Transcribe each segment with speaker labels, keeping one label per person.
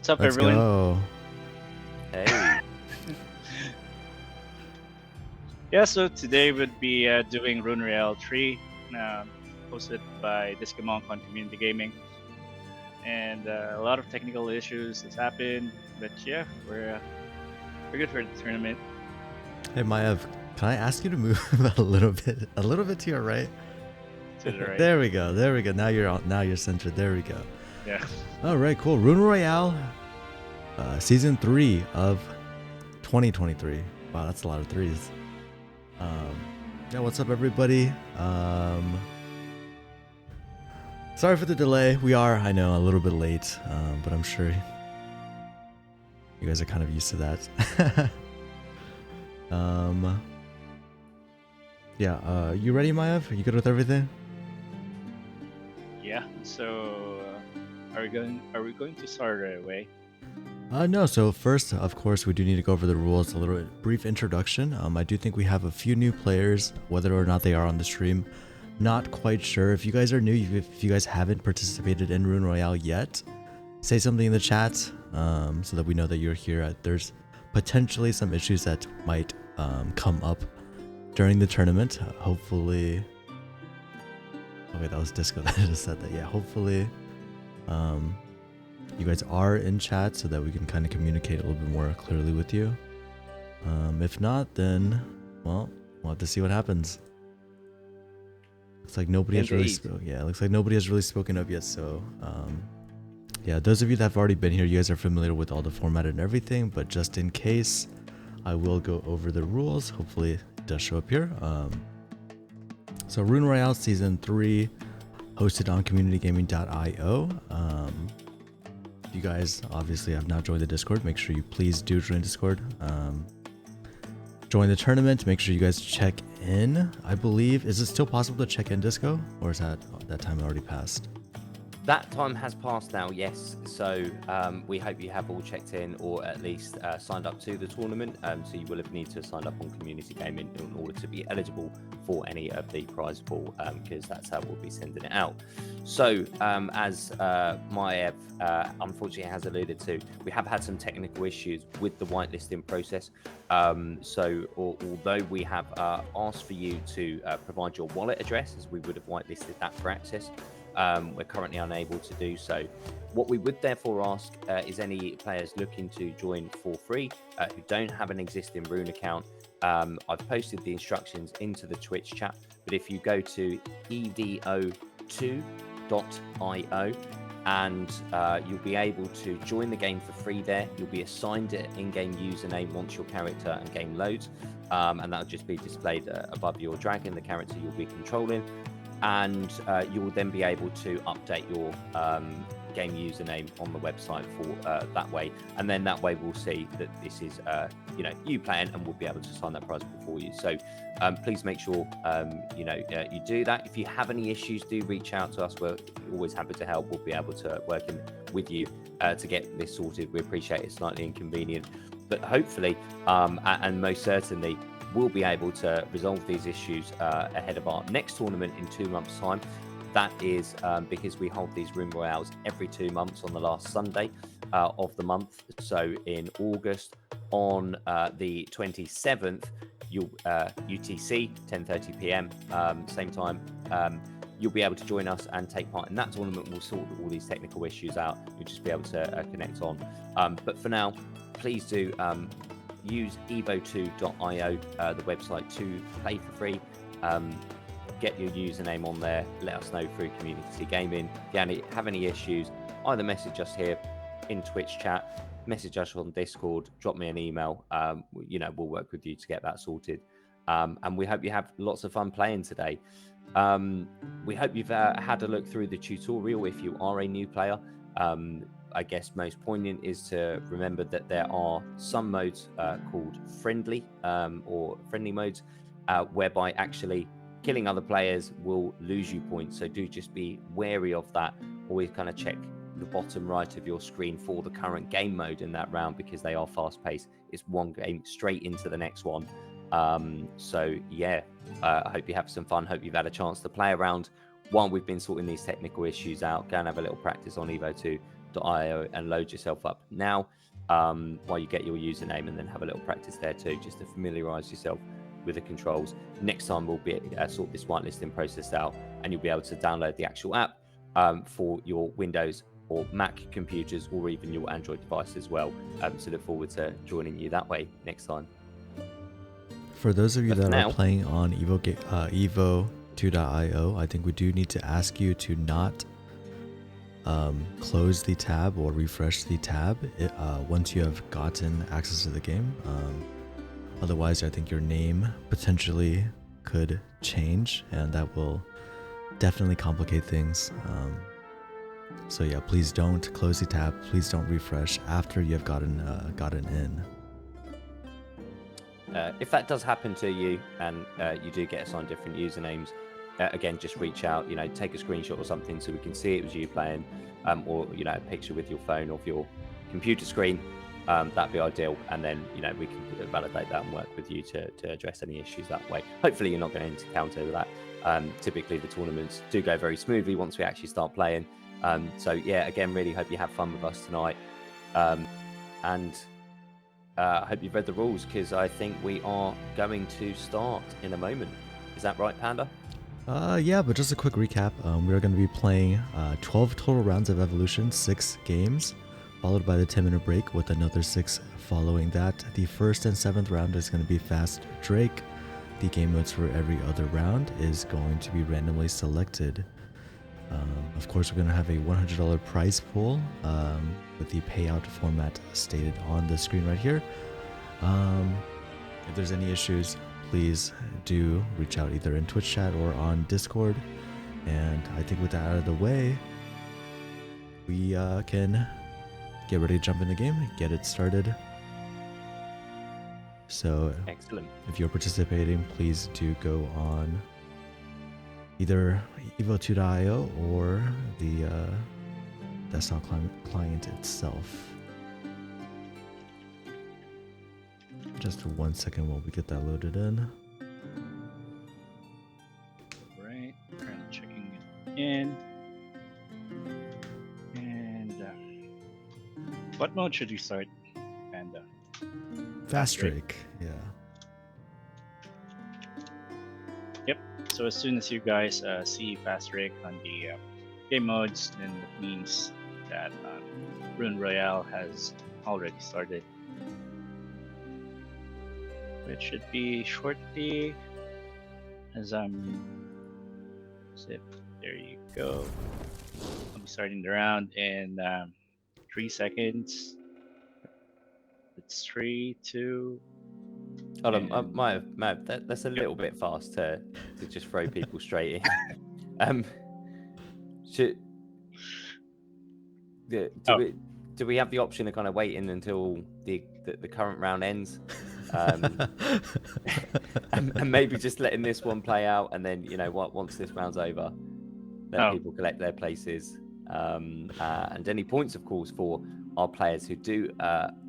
Speaker 1: What's up,
Speaker 2: Let's
Speaker 1: everyone?
Speaker 2: go.
Speaker 3: Hey.
Speaker 1: Yeah, so today we'd be doing Rune Royale 3, hosted by Discomonk on Community Gaming. And a lot of technical issues has happened, but yeah, we're good for the tournament.
Speaker 2: Hey Maiev, can I ask you to move a little bit to your right?
Speaker 1: To the right.
Speaker 2: There we go. Now you're centered. There we go.
Speaker 1: Yeah.
Speaker 2: All right, cool. Rune Royale, season 3 of 2023. Wow, that's a lot of threes. Yeah, what's up, everybody? Sorry for the delay. We are, I know, a little bit late, but I'm sure you guys are kind of used to that. Yeah, you ready, Maiev? Are you good with everything?
Speaker 1: Yeah. So, are we going to start right away?
Speaker 2: No, so first, of course, we do need to go over the rules, a little brief introduction. I do think we have a few new players, whether or not they are on the stream. Not quite sure. If you guys are new, if you guys haven't participated in Rune Royale yet, say something in the chat so that we know that you're here. There's potentially some issues that might come up during the tournament. Hopefully... Oh wait, that was Disco that just said that. Yeah, hopefully... you guys are in chat so that we can kind of communicate a little bit more clearly with you. If not, then, well, we'll have to see what happens. Looks like nobody has really spoken up yet, so, yeah, those of you that have already been here, you guys are familiar with all the format and everything, but just in case, I will go over the rules. Hopefully it does show up here. So Rune Royale Season 3, hosted on communitygaming.io. If you guys obviously have not joined the Discord, make sure you please do join Discord. Join the tournament, make sure you guys check in. I believe, is it still possible to check in, Disco? Or is that time already passed?
Speaker 3: That time has passed now, yes. So we hope you have all checked in or at least signed up to the tournament. So you will have need to sign up on Community Gaming in order to be eligible for any of the prize pool, because that's how we'll be sending it out. So as Maiev unfortunately has alluded to, we have had some technical issues with the whitelisting process. Although we have asked for you to provide your wallet address, as we would have whitelisted that for access, we're currently unable to do so. What we would therefore ask is any players looking to join for free who don't have an existing Rune account. I've posted the instructions into the Twitch chat, but if you go to evo2.io and you'll be able to join the game for free there. You'll be assigned an in-game username once your character and game loads, and that'll just be displayed above your dragon, the character you'll be controlling. And you will then be able to update your game username on the website for that way, and then that way we'll see that this is you playing, and we'll be able to sign that prize for you. So please make sure you do that. If you have any issues, do reach out to us. We're always happy to help. We'll be able to work in with you to get this sorted. We appreciate it's slightly inconvenient, but hopefully and most certainly we'll be able to resolve these issues ahead of our next tournament in 2 months' time. That is because we hold these Rune Royales every 2 months on the last Sunday of the month. So in August, on the 27th, you'll UTC 10:30 p.m. Same time. You'll be able to join us and take part in that tournament. We'll sort all these technical issues out. You'll just be able to connect on. But for now, please do use evo2.io, the website, to play for free. Get your username on there. Let us know through Community Gaming. If you have any issues, either message us here in Twitch chat, message us on Discord, drop me an email. We'll work with you to get that sorted. And we hope you have lots of fun playing today. We hope you've had a look through the tutorial if you are a new player. I guess most poignant is to remember that there are some modes called friendly or friendly modes, whereby actually killing other players will lose you points. So do just be wary of that. Always kind of check the bottom right of your screen for the current game mode in that round, because they are fast paced. It's one game straight into the next one. I hope you have some fun. Hope you've had a chance to play around while we've been sorting these technical issues out. Go and have a little practice on evo2.io discomonk.io and load yourself up now while you get your username, and then have a little practice there too, just to familiarize yourself with the controls. Next time we'll be sort this whitelisting process out, and you'll be able to download the actual app for your Windows or Mac computers, or even your Android device as well. So look forward to joining you that way next time.
Speaker 2: For those of you that
Speaker 3: now,
Speaker 2: are playing on Evo 2.io, I think we do need to ask you to not close the tab or refresh the tab once you have gotten access to the game. Otherwise, I think your name potentially could change, and that will definitely complicate things. So yeah, please don't close the tab. Please don't refresh after you have gotten in.
Speaker 3: If that does happen to you, and you do get assigned different usernames, again, just reach out. Take a screenshot or something so we can see it was you playing, or a picture with your phone of your computer screen. That'd be ideal, and then we can validate that and work with you to address any issues that way. Hopefully, you're not going to encounter that. Typically, the tournaments do go very smoothly once we actually start playing. So yeah, again, really hope you have fun with us tonight, and I hope you've read the rules, because I think we are going to start in a moment. Is that right, Panda?
Speaker 2: Yeah, but just a quick recap. We're going to be playing 12 total rounds of Evolution, 6 games, followed by the 10-minute break with another 6 following that. The first and 7th round is going to be Fast Drake. The game modes for every other round is going to be randomly selected. Of course, we're going to have a $100 prize pool with the payout format stated on the screen right here. If there's any issues, please do reach out either in Twitch chat or on Discord. And I think with that out of the way, we can get ready to jump in the game, get it started. So,
Speaker 3: excellent.
Speaker 2: If you're participating, please do go on either Evo2.io or the desktop client itself. Just 1 second while we get that loaded in.
Speaker 1: Right, currently checking it in. And what mode should you start, Panda?
Speaker 2: Fast Drake, yeah.
Speaker 1: Yep. So as soon as you guys see Fast Drake on the game modes, then it means that Arken Royale has already started. It should be shortly, as zip. There you go. I'll be starting the round in 3 seconds. It's 3, 2.
Speaker 3: Hold on, Maiev, that's a little bit fast to just throw people straight in. Do we have the option of kind of waiting until the current round ends, and maybe just letting this one play out, and then once this round's over, let people collect their places, and any points, of course, for our players who do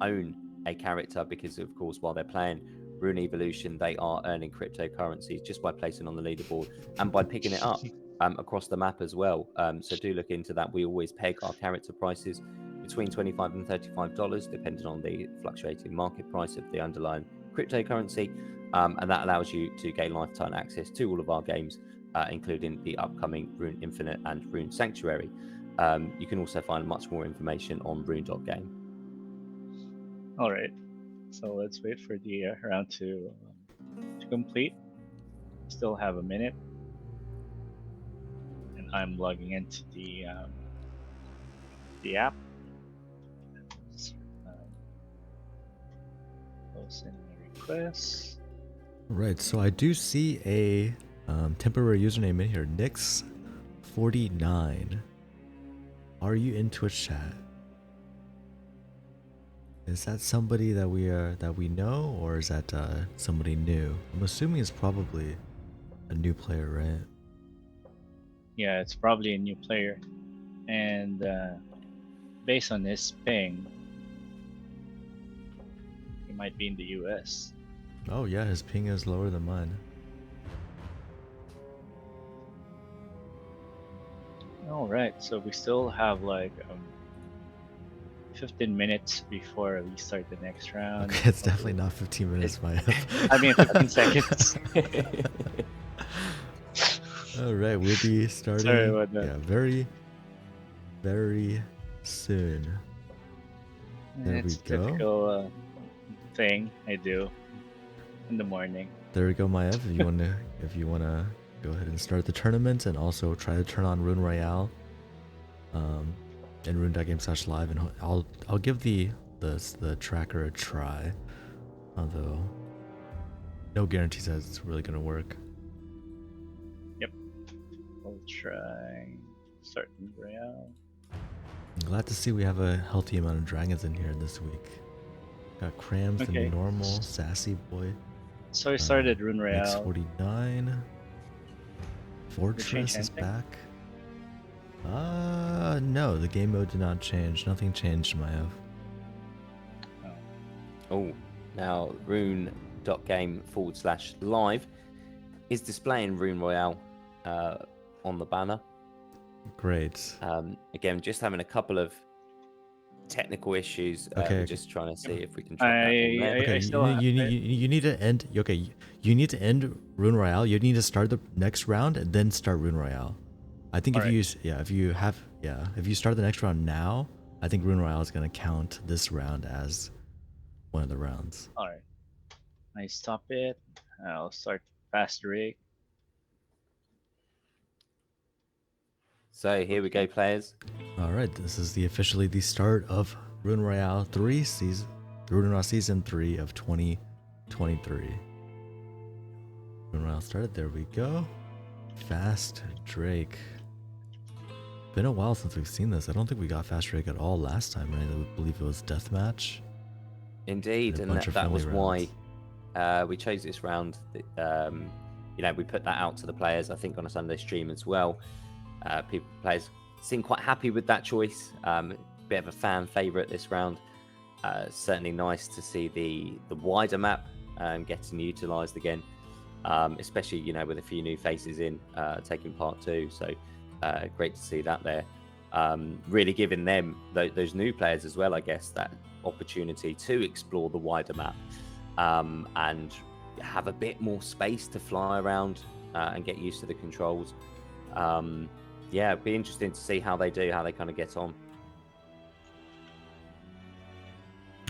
Speaker 3: own a character, because of course while they're playing Rune Evolution, they are earning cryptocurrencies just by placing on the leaderboard and by picking it up across the map as well. So do look into that. We always peg our character prices between $25 and $35, depending on the fluctuating market price of the underlying cryptocurrency, and that allows you to gain lifetime access to all of our games, including the upcoming Rune Infinite and Rune Sanctuary. You can also find much more information on rune.game.
Speaker 1: All right, so let's wait for the round to complete. Still have a minute, and I'm logging into the app. Close in the requests.
Speaker 2: Right, so I do see a temporary username in here, Nix49. Are you in Twitch chat? Is that somebody that we know, or is that somebody new? I'm assuming it's probably a new player, right?
Speaker 1: Yeah, it's probably a new player, and based on this ping, he might be in the US.
Speaker 2: Oh yeah, his ping is lower than mine.
Speaker 1: All right, so we still have like 15 minutes before we start the next round.
Speaker 2: Okay, it's definitely not 15 minutes, Maiev.
Speaker 1: I mean, 15 seconds.
Speaker 2: All right, we'll be starting.
Speaker 1: Sorry about that.
Speaker 2: Yeah, very, very soon. There
Speaker 1: It's
Speaker 2: we
Speaker 1: a
Speaker 2: go.
Speaker 1: typical thing I do in the morning.
Speaker 2: There we go, Maiev. If you wanna go ahead and start the tournament, and also try to turn on Rune Royale, in rune.game/live, and I'll give the tracker a try, although no guarantees that it's really gonna work.
Speaker 1: Yep. We'll try start Rune Royale.
Speaker 2: I'm glad to see we have a healthy amount of dragons in here this week. Got Crams,
Speaker 1: Okay.
Speaker 2: the normal sassy boy.
Speaker 1: So we started Rune Royale.
Speaker 2: X49. Fortress is
Speaker 1: anything?
Speaker 2: back. No, the game mode did not change. Nothing changed, Maiev.
Speaker 3: Oh, now rune.game/live is displaying Rune Royale on the banner.
Speaker 2: Great.
Speaker 3: Again, just having a couple of technical issues.
Speaker 2: Okay.
Speaker 3: We're just trying to see if we can check that on there.
Speaker 2: Okay,
Speaker 1: still
Speaker 2: you need to end. Okay, you need to end Rune Royale. You need to start the next round and then start Rune Royale. I think if you start the next round now, I think Rune Royale is gonna count this round as one of the rounds.
Speaker 1: All right. I stop it. I'll start fast break.
Speaker 3: So here we go, players.
Speaker 2: All right, this is officially the start of Rune Royale 3 season, Rune Royale season 3 of 2023. Rune Royale started. There we go. Fast Drake. Been a while since we've seen this. I don't think we got Fast Drake at all last time, right? I believe it was Deathmatch.
Speaker 3: Indeed, and that was why we chose this round. We put that out to the players, I think, on a Sunday stream as well. Players seem quite happy with that choice. Bit of a fan favourite this round. Certainly nice to see the wider map getting utilised again, especially with a few new faces in taking part too. So great to see that there. Really giving them those new players as well, I guess, that opportunity to explore the wider map and have a bit more space to fly around and get used to the controls. It'd be interesting to see how they kind of get on.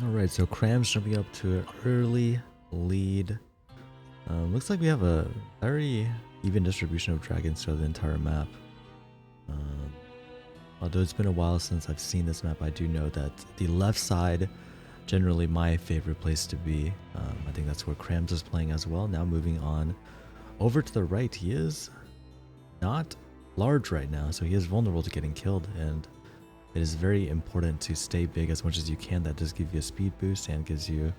Speaker 2: All right, so Crams jumping up to an early lead. Looks like we have a very even distribution of dragons throughout the entire map. Although it's been a while since I've seen this map, I do know that the left side, generally my favorite place to be. I think that's where Crams is playing as well. Now moving on over to the right, he is not large right now, so he is vulnerable to getting killed, and it is very important to stay big as much as you can. That does give you a speed boost and gives you,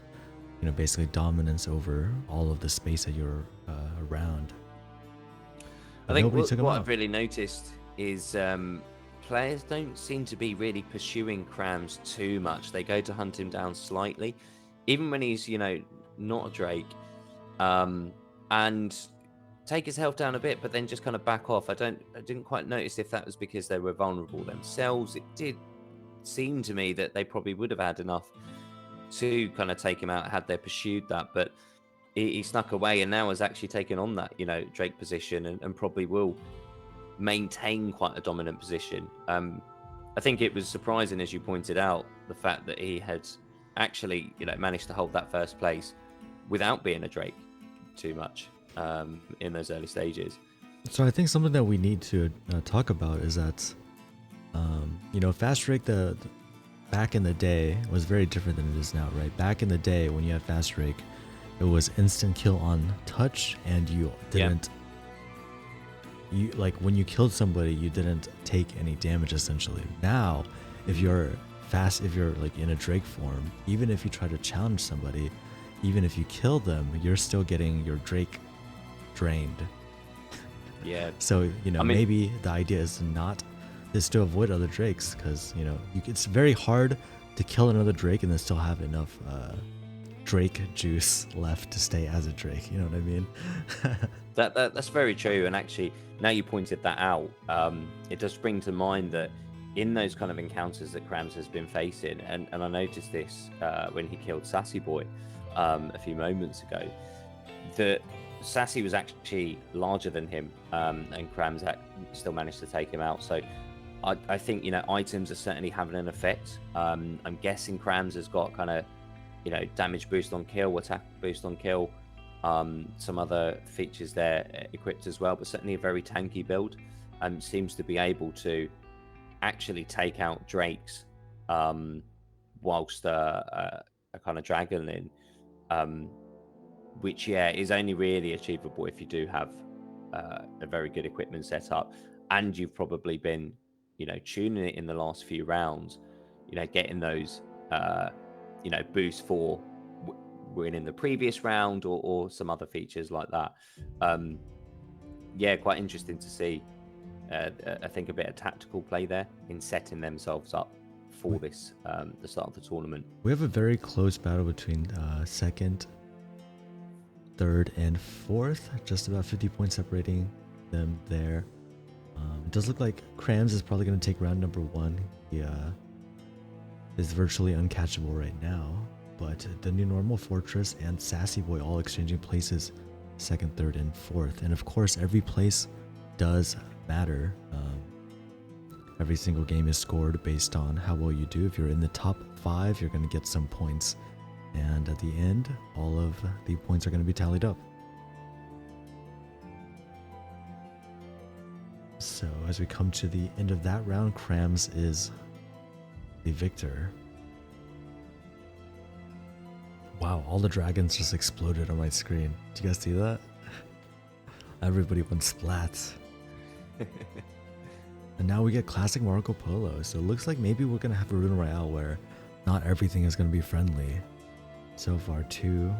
Speaker 2: basically dominance over all of the space that you're around.
Speaker 3: I think what I've really noticed is players don't seem to be really pursuing Crams too much. They go to hunt him down slightly, even when he's not a Drake, and take his health down a bit, but then just kind of back off. I didn't quite notice if that was because they were vulnerable themselves. It did seem to me that they probably would have had enough to kind of take him out had they pursued that, but he snuck away and now has actually taken on that Drake position and probably will maintain quite a dominant position. I think it was surprising, as you pointed out, the fact that he had actually managed to hold that first place without being a Drake too much in those early stages.
Speaker 2: So I think something that we need to talk about is that Fast Drake back in the day was very different than it is now, right? Back in the day when you had Fast Drake, it was instant kill on touch, and you didn't when you killed somebody, you didn't take any damage essentially. Now, if you're in a Drake form, even if you try to challenge somebody, even if you kill them, you're still getting your Drake drained.
Speaker 3: Yeah.
Speaker 2: So maybe the idea is to avoid other Drakes, because it's very hard to kill another Drake and then still have enough Drake juice left to stay as a Drake. You know what I mean?
Speaker 3: That's very true. And actually, now you pointed that out, it does bring to mind that in those kind of encounters that Krams has been facing, and I noticed this when he killed Sassy Boy a few moments ago, that Sassy was actually larger than him, and Krams still managed to take him out. So I think, items are certainly having an effect. I'm guessing Krams has got kind of, damage boost on kill, attack boost on kill, some other features there equipped as well, but certainly a very tanky build, and seems to be able to actually take out Drakes whilst a kind of dragon in, which is only really achievable if you do have a very good equipment setup, and you've probably been tuning it in the last few rounds, getting those boosts for winning the previous round, or some other features like that. Quite interesting to see. I think a bit of tactical play there in setting themselves up for this, the start of the tournament.
Speaker 2: We have a very close battle between second, third, and fourth. Just about 50 points separating them there. It does look like Krams is probably going to take round number 1. He is virtually uncatchable right now, but the new normal Fortress and Sassy Boy all exchanging places, second, third, and fourth. And of course, every place does matter. Every single game is scored based on how well you do. If you're in the top 5, you're going to get some points, and at the end, all of the points are going to be tallied up. So as we come to the end of that round, Krams is the victor. Wow, all the dragons just exploded on my screen. Did you guys see that? Everybody went splats. And now we get classic Marco Polo. So it looks like maybe we're going to have a Rune Royale where not everything is going to be friendly. So far, 2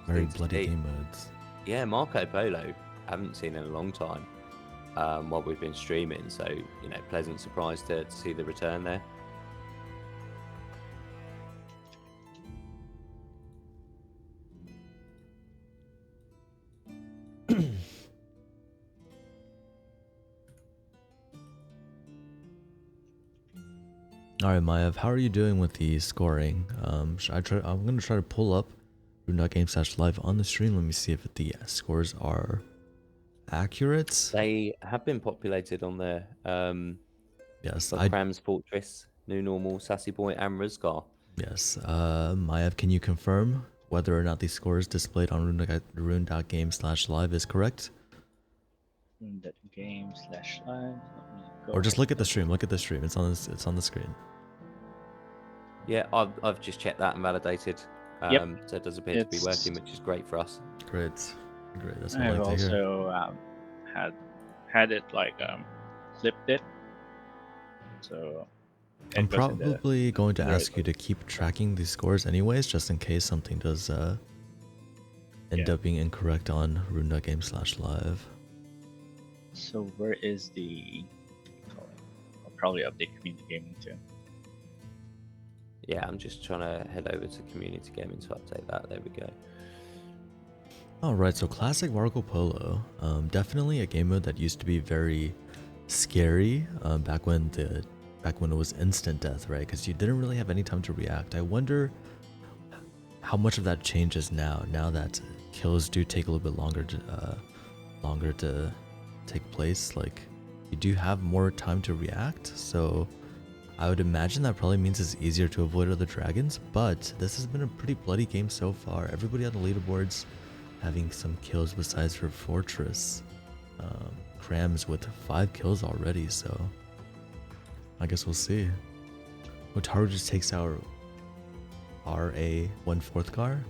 Speaker 2: very bloody game modes.
Speaker 3: Yeah, Marco Polo, haven't seen in a long time while we've been streaming. So, pleasant surprise to see the return there.
Speaker 2: All right, Maiev, how are you doing with the scoring? I'm going to try to pull up Rune.game/live on the stream. Let me see if the scores are accurate.
Speaker 3: They have been populated on there.
Speaker 2: Yes,
Speaker 3: Krams Fortress, New Normal, Sassy Boy, and Rizgar.
Speaker 2: Yes, Maiev, can you confirm whether or not the scores displayed on Rune.game/live is correct?
Speaker 1: Rune.game/live.
Speaker 2: Or just look at the stream. Look at the stream. It's on the screen.
Speaker 3: Yeah, I've just checked that and validated.
Speaker 1: Yep.
Speaker 3: So it does appear to be working, which is great for us.
Speaker 2: Great. That's what I
Speaker 1: I've
Speaker 2: like to hear.
Speaker 1: also had it flipped it. So
Speaker 2: I'm probably going to ask you to keep tracking these scores anyways, just in case something does end up being incorrect on Rune.game/live.
Speaker 1: So where is the... I'll probably update community gaming too.
Speaker 3: Yeah, I'm just trying to head over to community gaming to update that. There we go.
Speaker 2: Alright, so classic Marco Polo. Definitely a game mode that used to be very scary back when it was instant death, right? Because you didn't really have any time to react. I wonder how much of that changes now that kills do take a little bit longer to take place. Like, you do have more time to react, so I would imagine that probably means it's easier to avoid other dragons. But this has been a pretty bloody game so far. Everybody on the leaderboards having some kills besides her Fortress. Krams with 5 kills already, so I guess we'll see. Wataru just takes out RA 1/4 car.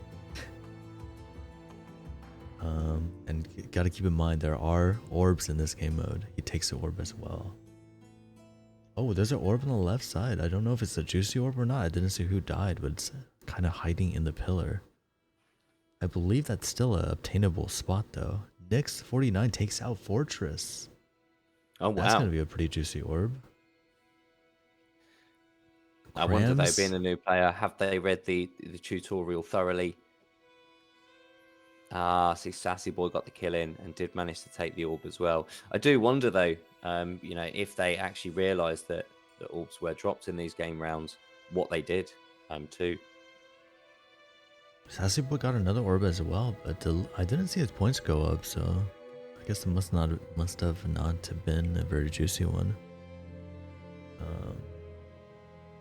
Speaker 2: And gotta keep in mind there are orbs in this game mode. He takes the orb as well. Oh, there's an orb on the left side. I don't know if it's a juicy orb or not. I didn't see who died, but it's kind of hiding in the pillar. I believe that's still an obtainable spot though. Nyx 49 takes out Fortress.
Speaker 3: Oh wow.
Speaker 2: That's gonna be a pretty juicy orb.
Speaker 3: I wonder, though, being a new player, have they read the tutorial thoroughly? Ah, see, Sassy Boy got the kill in and did manage to take the orb as well. I do wonder though, if they actually realised that the orbs were dropped in these game rounds, what they did, too.
Speaker 2: Sassy Boy got another orb as well, but I didn't see his points go up, so I guess it must have not been a very juicy one.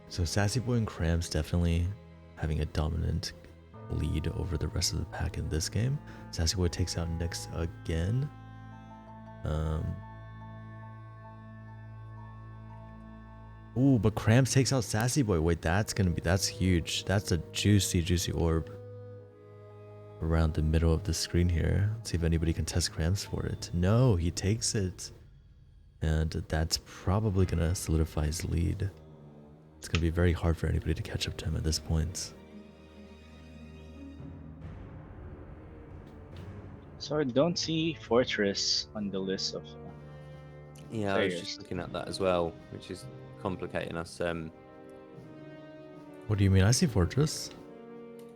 Speaker 2: So Sassy Boy and Crams definitely having a dominant lead over the rest of the pack in this game. Sassy Boy takes out Nyx again. Ooh, but Crams takes out Sassy Boy. Wait, that's huge. That's a juicy orb around the middle of the screen here. Let's see if anybody can test Crams for it. No, he takes it. And that's probably gonna solidify his lead. It's gonna be very hard for anybody to catch up to him at this point.
Speaker 1: So I don't see Fortress on the list of
Speaker 3: Yeah,
Speaker 1: players.
Speaker 3: I was just looking at that as well, which is complicating us.
Speaker 2: What do you mean? I see Fortress.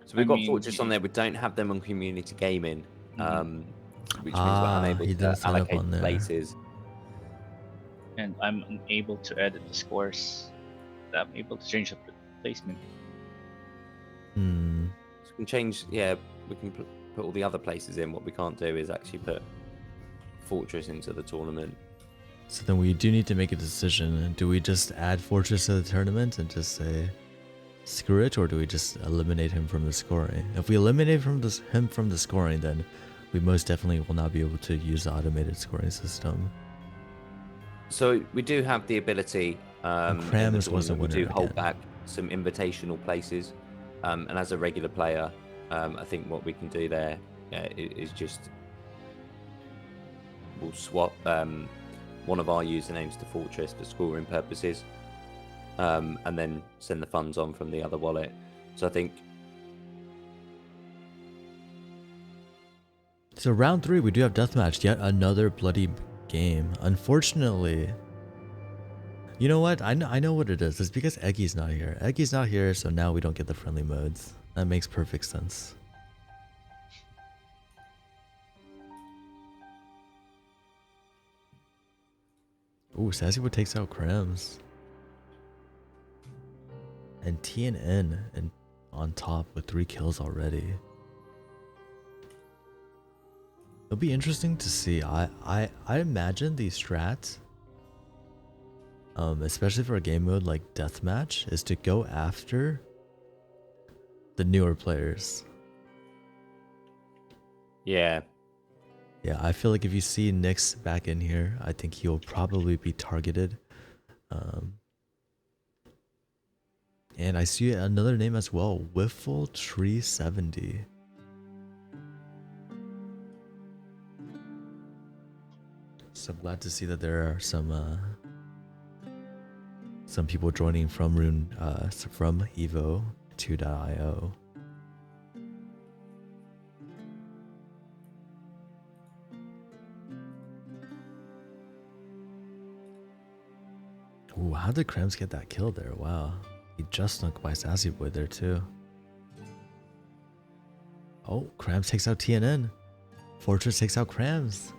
Speaker 3: So we've got
Speaker 1: mean,
Speaker 3: Fortress on there. We don't have them on community gaming, which means we're
Speaker 2: Ah,
Speaker 3: unable
Speaker 2: he
Speaker 3: to
Speaker 2: didn't sign up
Speaker 3: allocate
Speaker 2: on there.
Speaker 3: places.
Speaker 1: and I'm unable to edit the scores. I'm able to change the placement.
Speaker 3: So we can change. Yeah, we can put all the other places in. What we can't do is actually put Fortress into the tournament.
Speaker 2: So then we do need to make a decision. Do we just add Fortress to the tournament and just say screw it, or do we just eliminate him from the scoring? If we eliminate him from the scoring, then we most definitely will not be able to use the automated scoring system.
Speaker 3: So we do have the ability.
Speaker 2: Crams was a
Speaker 3: we
Speaker 2: winner
Speaker 3: do hold
Speaker 2: again.
Speaker 3: back some invitational places, and as a regular player, I think what we can do there is just we'll swap one of our usernames to Fortress for scoring purposes, and then send the funds on from the other wallet. So I think.
Speaker 2: So round 3, we do have deathmatch. Yet another bloody game. Unfortunately, you know what? I know what it is. It's because Eggy's not here. Eggy's not here, so now we don't get the friendly modes. That makes perfect sense. Ooh, Sassywood takes out Crams. And TNN and on top with 3 kills already. It'll be interesting to see. I imagine these strats, especially for a game mode like Deathmatch, is to go after the newer players.
Speaker 3: Yeah.
Speaker 2: Yeah, I feel like if you see Nyx back in here, I think he'll probably be targeted. And I see another name as well, Wiffle Tree 70. So I'm glad to see that there are some people joining from from Evo 2.io. Ooh, how did Krams get that kill there? Wow. He just snuck by Sassy Boy there too. Oh, Krams takes out TNN. Fortress takes out Krams.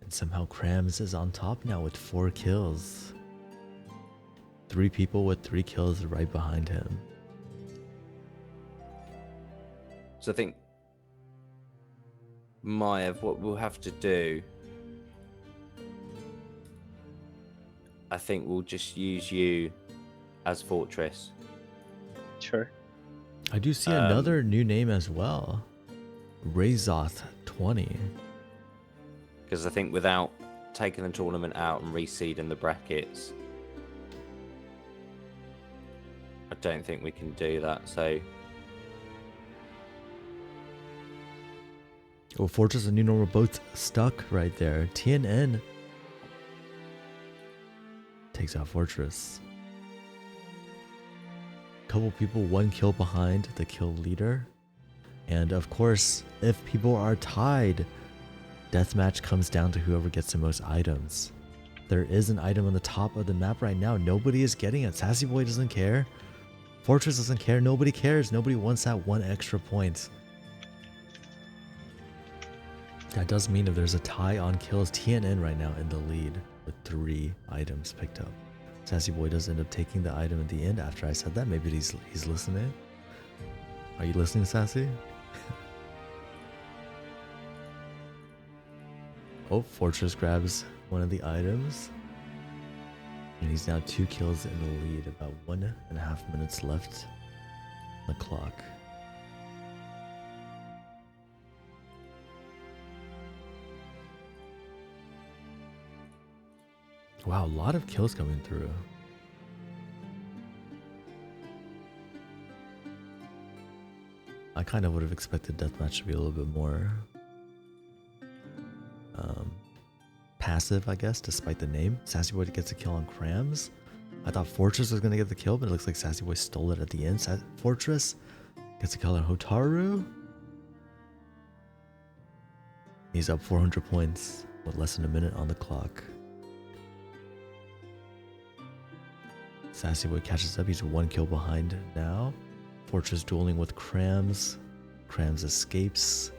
Speaker 2: And somehow Krams is on top now with 4 kills. 3 people with 3 kills right behind him.
Speaker 3: So I think, Maiev, what we'll have to do, I think we'll just use you as Fortress.
Speaker 1: Sure.
Speaker 2: I do see another new name as well. Razoth 20.
Speaker 3: Because I think without taking the tournament out and reseeding the brackets, I don't think we can do that. So
Speaker 2: Oh, Fortress and New Normal both stuck right there. TNN takes out Fortress. Couple people 1 kill behind the kill leader. And of course, if people are tied, deathmatch comes down to whoever gets the most items. There is an item on the top of the map right now. Nobody is getting it. Sassy Boy doesn't care. Fortress doesn't care. Nobody cares. Nobody wants that one extra point. That does mean if there's a tie on kills, TNN right now in the lead with 3 items picked up. Sassy Boy does end up taking the item at the end after I said that. Maybe he's listening. Are you listening, Sassy? Oh, Fortress grabs one of the items. And he's now 2 kills in the lead, about 1.5 minutes left on the clock. Wow, a lot of kills coming through. I kind of would have expected Deathmatch to be a little bit more passive, I guess, despite the name. Sassy Boy gets a kill on Crams. I thought Fortress was going to get the kill, but it looks like Sassy Boy stole it at the end. Fortress gets a kill on Hotaru. He's up 400 points with less than a minute on the clock. Sassy Boy catches up. He's 1 kill behind now. Fortress dueling with Crams. Crams escapes.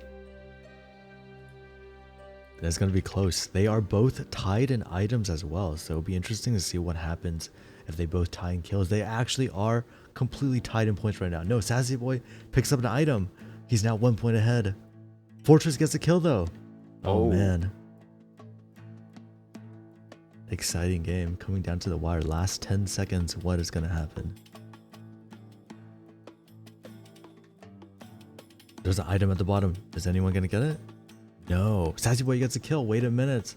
Speaker 2: And it's going to be close. They are both tied in items as well, so it'll be interesting to see what happens if they both tie in kills. They actually are completely tied in points right now. No, Sassy Boy picks up an item. He's now 1 point ahead. Fortress gets a kill though. Oh man. Exciting game coming down to the wire. Last 10 seconds. What is going to happen? There's an item at the bottom. Is anyone going to get it? No. Sassy Boy gets a kill. Wait a minute.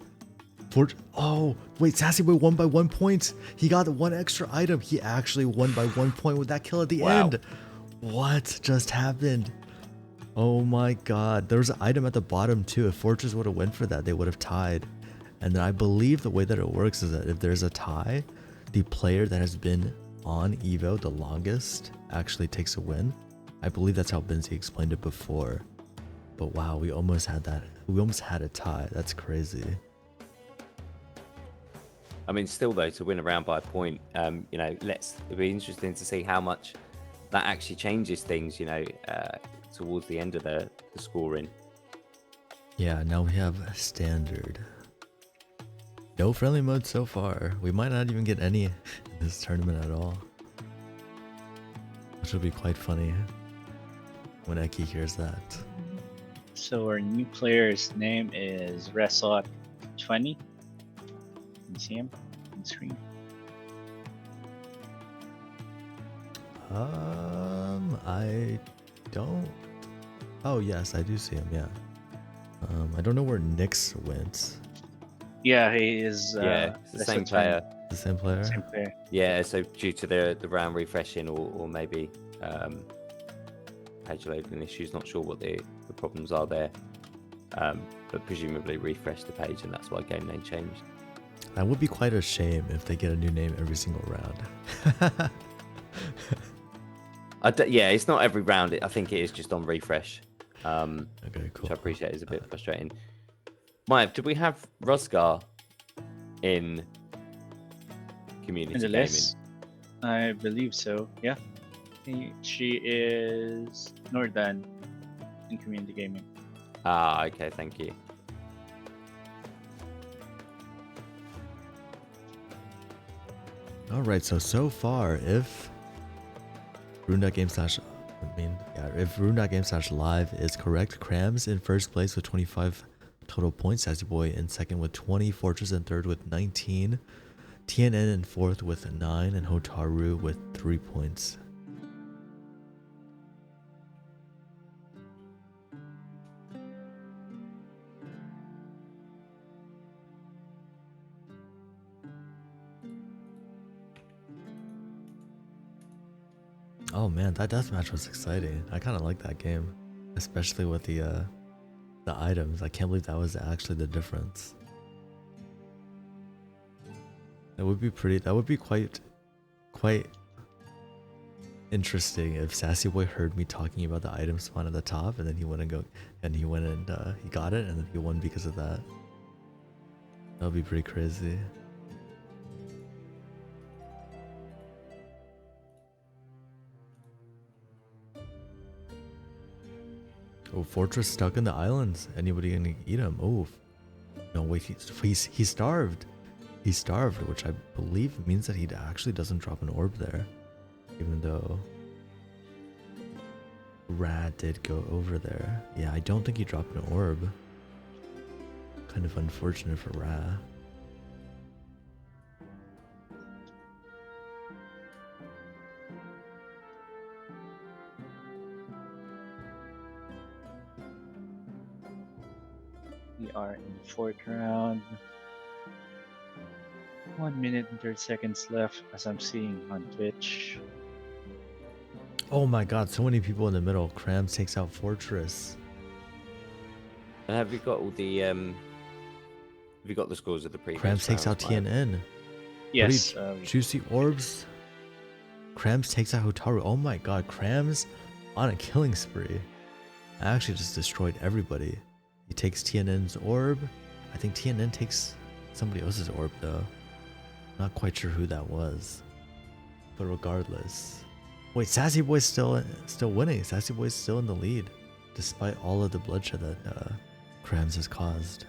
Speaker 2: Oh, wait. Sassy Boy won by 1 point. He got 1 extra item. He actually won by 1 point with that kill at the end. What just happened? Oh my god. There was an item at the bottom too. If Fortress would have went for that, they would have tied. And then I believe the way that it works is that if there's a tie, the player that has been on Evo the longest actually takes a win. I believe that's how Benzie explained it before. But wow, we almost had that. We almost had a tie. That's crazy.
Speaker 3: I mean, still though, to win around by a point, you know, it'll be interesting to see how much that actually changes things, you know, towards the end of the scoring.
Speaker 2: Yeah, now we have standard. No friendly mode so far. We might not even get any in this tournament at all. Which will be quite funny when Eki hears that.
Speaker 1: So our new player's name is Resort20. Can you see him on the screen?
Speaker 2: I don't. Oh yes, I do see him. Yeah. I don't know where Nyx went.
Speaker 1: Yeah, he is.
Speaker 3: It's the same player.
Speaker 2: The same player.
Speaker 1: Same player.
Speaker 3: Yeah, so due to the round refreshing or maybe page loading issues, not sure what the problems are there. But presumably refreshed the page and that's why game name changed.
Speaker 2: That would be quite a shame if they get a new name every single round.
Speaker 3: Yeah, it's not every round. I think it is just on refresh.
Speaker 2: Okay, cool.
Speaker 3: Which I appreciate is a bit frustrating. Maiev, did we have Rosgar in community
Speaker 1: In the
Speaker 3: gaming?
Speaker 1: list? I believe so. Yeah. She is Nordan in community gaming.
Speaker 3: Ah, okay, thank you.
Speaker 2: All right, so far, if Rune.game if Rune.game live is correct, Crams in first place with 25 total points, Sassy Boy in second with 20, Fortress in third with 19, TNN in fourth with 9, and Hotaru with 3 points. Oh man, that deathmatch was exciting. I kind of like that game, especially with the items. I can't believe that was actually the difference. That would be pretty. That would be quite interesting if Sassy Boy heard me talking about the item spawn at the top, and then he went and he got it, and then he won because of that. That would be pretty crazy. Oh, Fortress stuck in the islands. Anybody gonna eat him? Oh, no, wait, he starved. He starved, which I believe means that he actually doesn't drop an orb there. Even though Ra did go over there. Yeah, I don't think he dropped an orb. Kind of unfortunate for Ra.
Speaker 1: We are in the fourth round. 1 minute and 30 seconds left, as I'm seeing on Twitch.
Speaker 2: Oh my god, so many people in the middle. Krams takes out Fortress.
Speaker 3: And have you got all the have you got the scores of the previous
Speaker 2: Krams takes out
Speaker 3: rounds, Maiev?
Speaker 2: TNN.
Speaker 1: Yes.
Speaker 2: Juicy orbs. Krams takes out Hotaru. Oh my god, Krams on a killing spree. I actually just destroyed everybody. He takes TNN's orb. I think TNN takes somebody else's orb though. Not quite sure who that was. But regardless. Wait, Sassy Boy's still winning. Sassy Boy's still in the lead. Despite all of the bloodshed that Krams has caused.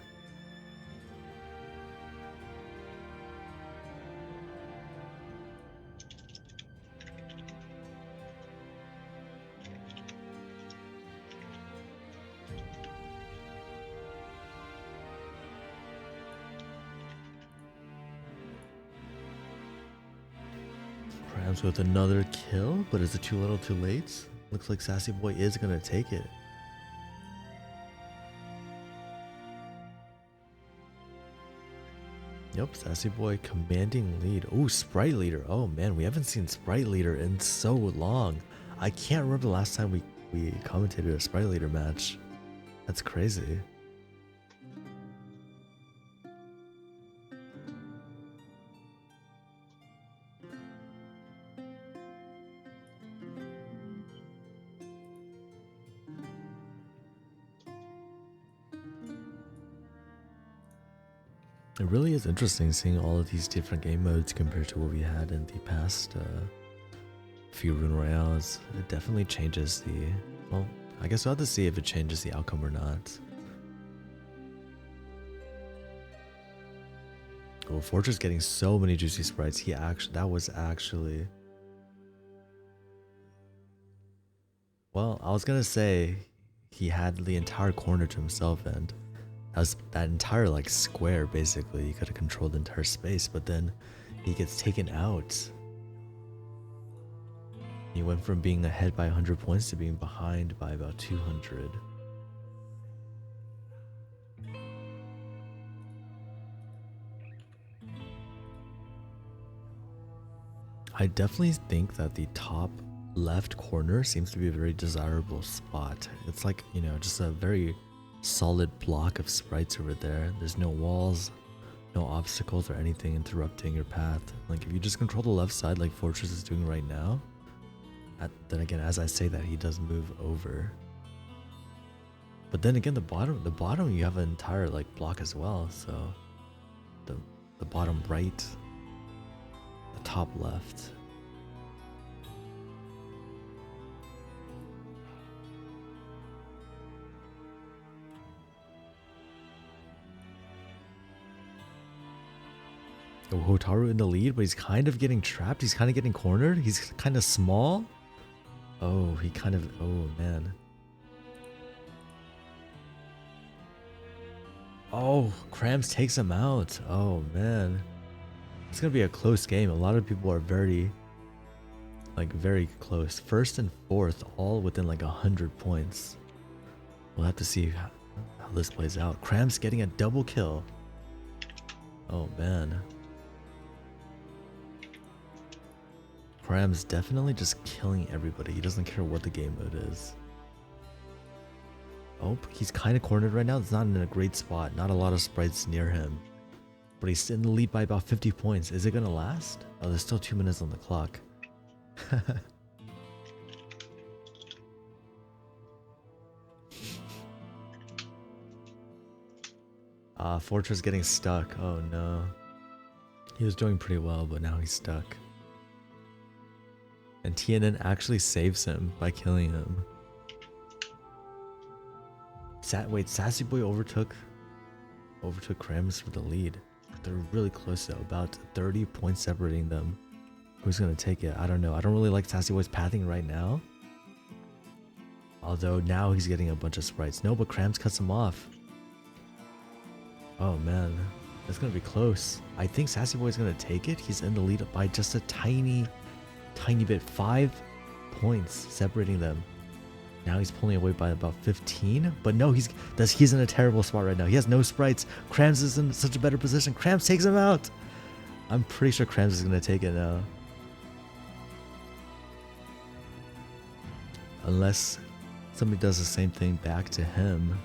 Speaker 2: Krams with another kill, but is it too little too late? Looks like Sassy Boy is gonna take it. Yep, Sassy Boy commanding lead. Oh, Sprite Leader. Oh man, we haven't seen Sprite Leader in so long. I can't remember the last time we commentated a Sprite Leader match. That's crazy. It really is interesting seeing all of these different game modes compared to what we had in the past few Rune Royales. It definitely changes the... Well, I guess we'll have to see if it changes the outcome or not. Oh, Fortress getting so many juicy sprites. That was actually... Well, I was gonna say he had the entire corner to himself and that entire like square basically. He could have controlled the entire space, but then he gets taken out. He went from being ahead by 100 points to being behind by about 200. I definitely think that the top left corner seems to be a very desirable spot. It's like, you know, just a very solid block of sprites over there. There's no walls, no obstacles or anything interrupting your path. Like if you just control the left side like Fortress is doing right now, then again, as I say that, he does move over. But then again, the bottom you have an entire like block as well. So the bottom right, the top left. Oh, Hotaru in the lead, but he's kind of getting trapped. He's kind of getting cornered. He's kind of small. Oh, oh man. Oh, Krams takes him out. Oh man. It's going to be a close game. A lot of people are very close. First and fourth, all within like 100 points. We'll have to see how this plays out. Krams getting a double kill. Oh man. Krams definitely just killing everybody. He doesn't care what the game mode is. Oh, he's kind of cornered right now. It's not in a great spot. Not a lot of sprites near him. But he's in the lead by about 50 points. Is it going to last? Oh, there's still 2 minutes on the clock. Fortress getting stuck. Oh no. He was doing pretty well, but now he's stuck. And TNN actually saves him by killing him. Wait, Sassy Boy overtook Krams for the lead. They're really close though, about 30 points separating them. Who's gonna take it? I don't know. I don't really like Sassy Boy's pathing right now. Although now he's getting a bunch of sprites. No, but Krams cuts him off. Oh man, that's gonna be close. I think Sassy Boy's gonna take it. He's in the lead by just a tiny bit. 5 points separating them. Now he's pulling away by about 15. But no, he's in a terrible spot right now. He has no sprites. Krams is in such a better position. Krams takes him out. I'm pretty sure Krams is gonna take it now. Unless somebody does the same thing back to him.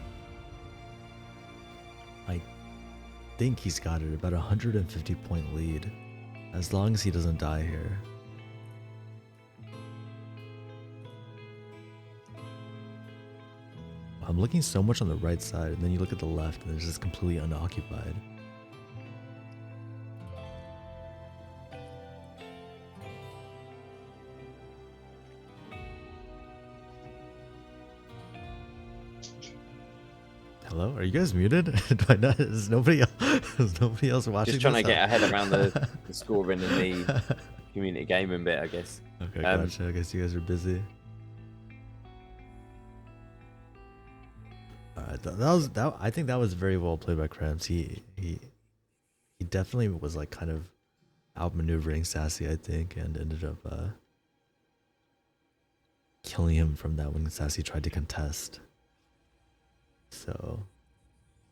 Speaker 2: I think he's got it. About 150 point lead. As long as he doesn't die here. I'm looking so much on the right side, and then you look at the left, and it's just completely unoccupied. Hello? Are you guys muted? Do I not, is nobody else watching?
Speaker 3: Just trying to get ahead around the scoring and the community gaming bit, I guess.
Speaker 2: Okay, gotcha. I guess you guys are busy. I think that was very well played by Krams. He definitely was like kind of outmaneuvering Sassy, I think, and ended up killing him from that when Sassy tried to contest. So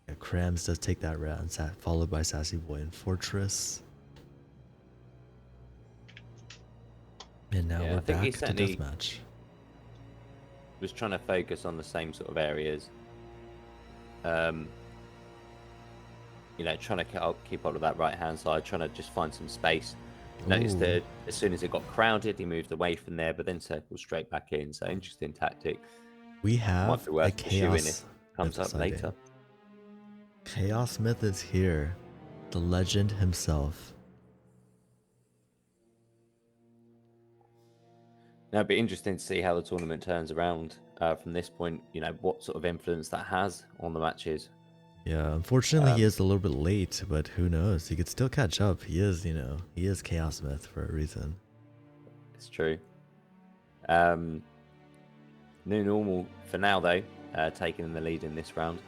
Speaker 2: yeah, Krams does take that round, followed by Sassy Boy and Fortress. And now we're back to deathmatch.
Speaker 3: Was trying to focus on the same sort of areas. You know, trying to keep up with that right hand side, trying to just find some space. Noticed that as soon as it got crowded, he moved away from there, but then circled straight back in. So interesting tactic.
Speaker 2: We have
Speaker 3: might be worth
Speaker 2: a Chaos
Speaker 3: if comes up later.
Speaker 2: Chaos Myth is here, the legend himself.
Speaker 3: Now it'd be interesting to see how the tournament turns around from this point. You know, what sort of influence that has on the matches.
Speaker 2: Yeah, unfortunately he is a little bit late, but who knows? He could still catch up. He is, he is Chaos Myth for a reason.
Speaker 3: It's true. New normal for now though, taking the lead in this round.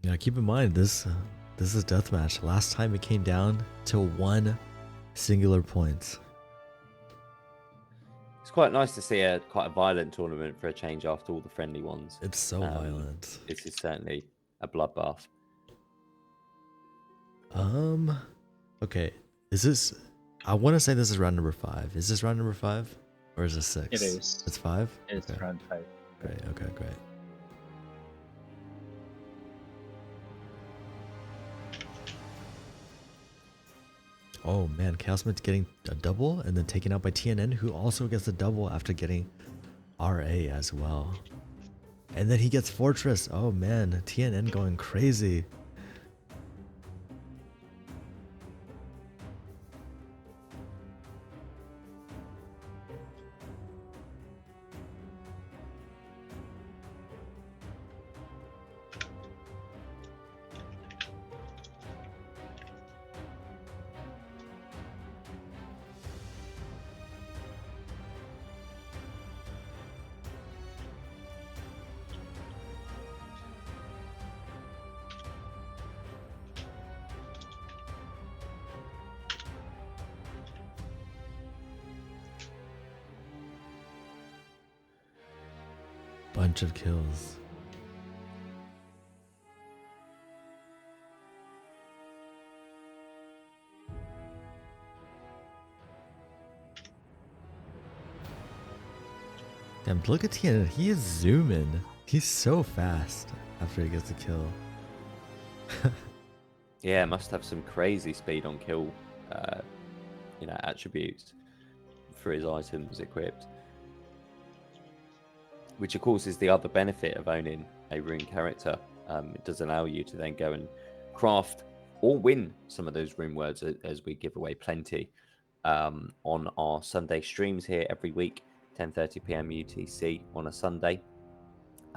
Speaker 2: Yeah, keep in mind this is deathmatch. Last time it came down to 1 singular point.
Speaker 3: It's quite nice to see quite a violent tournament for a change after all the friendly ones.
Speaker 2: It's so violent.
Speaker 3: This is certainly a bloodbath.
Speaker 2: Okay. Is this? I want to say this is round number 5. Is this round number 5, or is this 6?
Speaker 1: It is.
Speaker 2: It's 5.
Speaker 1: It's
Speaker 2: okay.
Speaker 1: round 5.
Speaker 2: Great. Okay. Great. Oh man, Chaos Myth's getting a double and then taken out by TNN, who also gets a double after getting RA as well. And then he gets Fortress. Oh man, TNN going crazy. Bunch of kills. Damn, look at TNN. He is zooming. He's so fast after he gets a kill.
Speaker 3: Yeah, must have some crazy speed on kill, attributes for his items equipped. Which, of course, is the other benefit of owning a rune character. It does allow you to then go and craft or win some of those rune words as we give away plenty on our Sunday streams here every week, 10:30 p.m. UTC on a Sunday.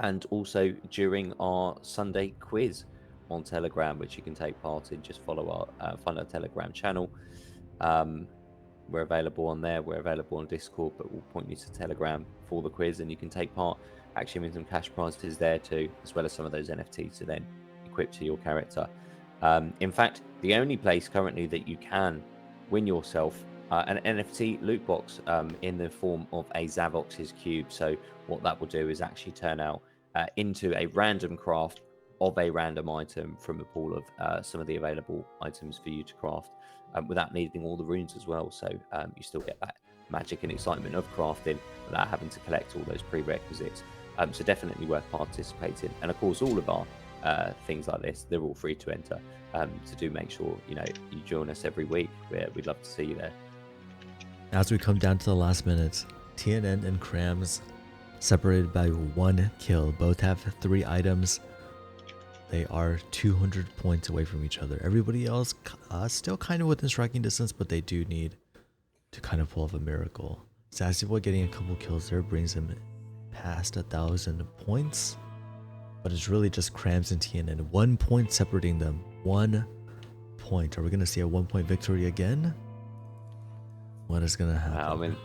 Speaker 3: and also during our Sunday quiz on Telegram, which you can take part in. Just follow find our Telegram channel. We're available on there. We're available on Discord, but we'll point you to Telegram for the quiz, and you can take part. Actually, win some cash prizes there too, as well as some of those NFTs to then equip to your character. In fact, the only place currently that you can win yourself an NFT loot box in the form of a Zavox's cube. So what that will do is actually turn out into a random craft of a random item from a pool of some of the available items for you to craft without needing all the runes as well. So you still get that magic and excitement of crafting without having to collect all those prerequisites. So definitely worth participating. And of course, all of our things like this, they're all free to enter. So do make sure you join us every week. We'd love to see you there.
Speaker 2: As we come down to the last minute, TNN and Krams separated by 1 kill. Both have 3 items. They are 200 points away from each other. Everybody else still kind of within striking distance, but they do need to kind of pull off a miracle. Sassy Boy getting a couple kills there brings him past 1,000 points. But it's really just Krams and TNN. 1 point separating them. 1 point. Are we going to see a 1 point victory again? What is going to happen?
Speaker 3: I mean,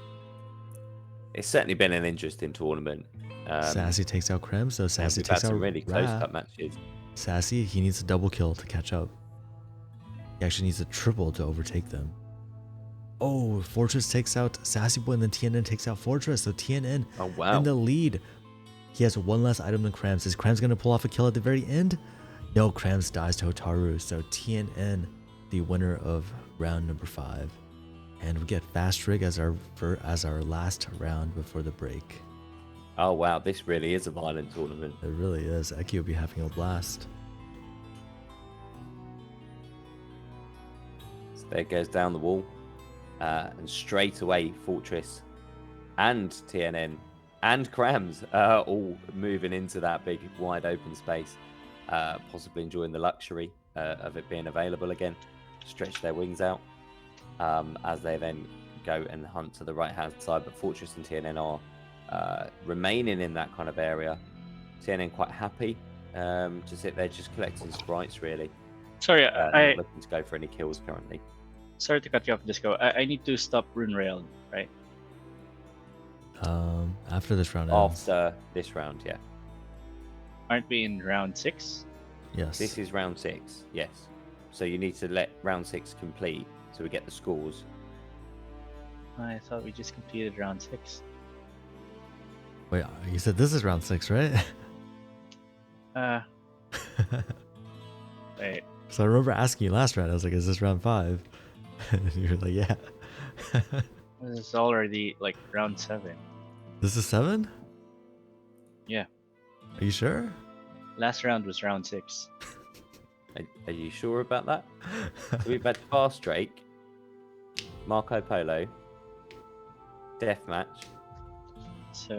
Speaker 3: it's certainly been an interesting tournament.
Speaker 2: Sassy takes out Krams, so Sassy
Speaker 3: we've had
Speaker 2: takes out
Speaker 3: some really close
Speaker 2: Ra.
Speaker 3: cut matches.
Speaker 2: Sassy, he needs a double kill to catch up. He actually needs a triple to overtake them. Oh, Fortress takes out Sassy Boy, and then TNN takes out Fortress. So TNN in the lead. He has 1 less item than Krams. Is Krams going to pull off a kill at the very end? No, Krams dies to Hotaru. So TNN, the winner of round number 5. And we get Fast Rig as our last round before the break.
Speaker 3: Oh wow, this really is a violent tournament.
Speaker 2: It really is. Eki will be having a blast.
Speaker 3: So there goes down the wall. And straight away, Fortress and TNN and Krams all moving into that big, wide open space. Possibly enjoying the luxury of it being available again. Stretch their wings out as they then go and hunt to the right-hand side. But Fortress and TNN are remaining in that kind of area. TNN quite happy to sit there just collecting sprites, really.
Speaker 1: Sorry,
Speaker 3: Not looking to go for any kills currently.
Speaker 1: Sorry to cut you off, Disco. I need to stop Rune Rail, right?
Speaker 2: After this round ends.
Speaker 3: After this round, yeah.
Speaker 1: Aren't we in round 6?
Speaker 2: Yes.
Speaker 3: This is round 6, yes. So you need to let round 6 complete so we get the scores.
Speaker 1: I thought we just completed round 6.
Speaker 2: Wait, you said this is round 6, right?
Speaker 1: Wait.
Speaker 2: So I remember asking you last round. I was like, "Is this round 5?" And you were like, "Yeah."
Speaker 1: This is already like round 7.
Speaker 2: This is 7?
Speaker 1: Yeah.
Speaker 2: Are you sure?
Speaker 1: Last round was round 6.
Speaker 3: Are you sure about that? So we've had Fast Drake, Marco Polo, Deathmatch.
Speaker 1: So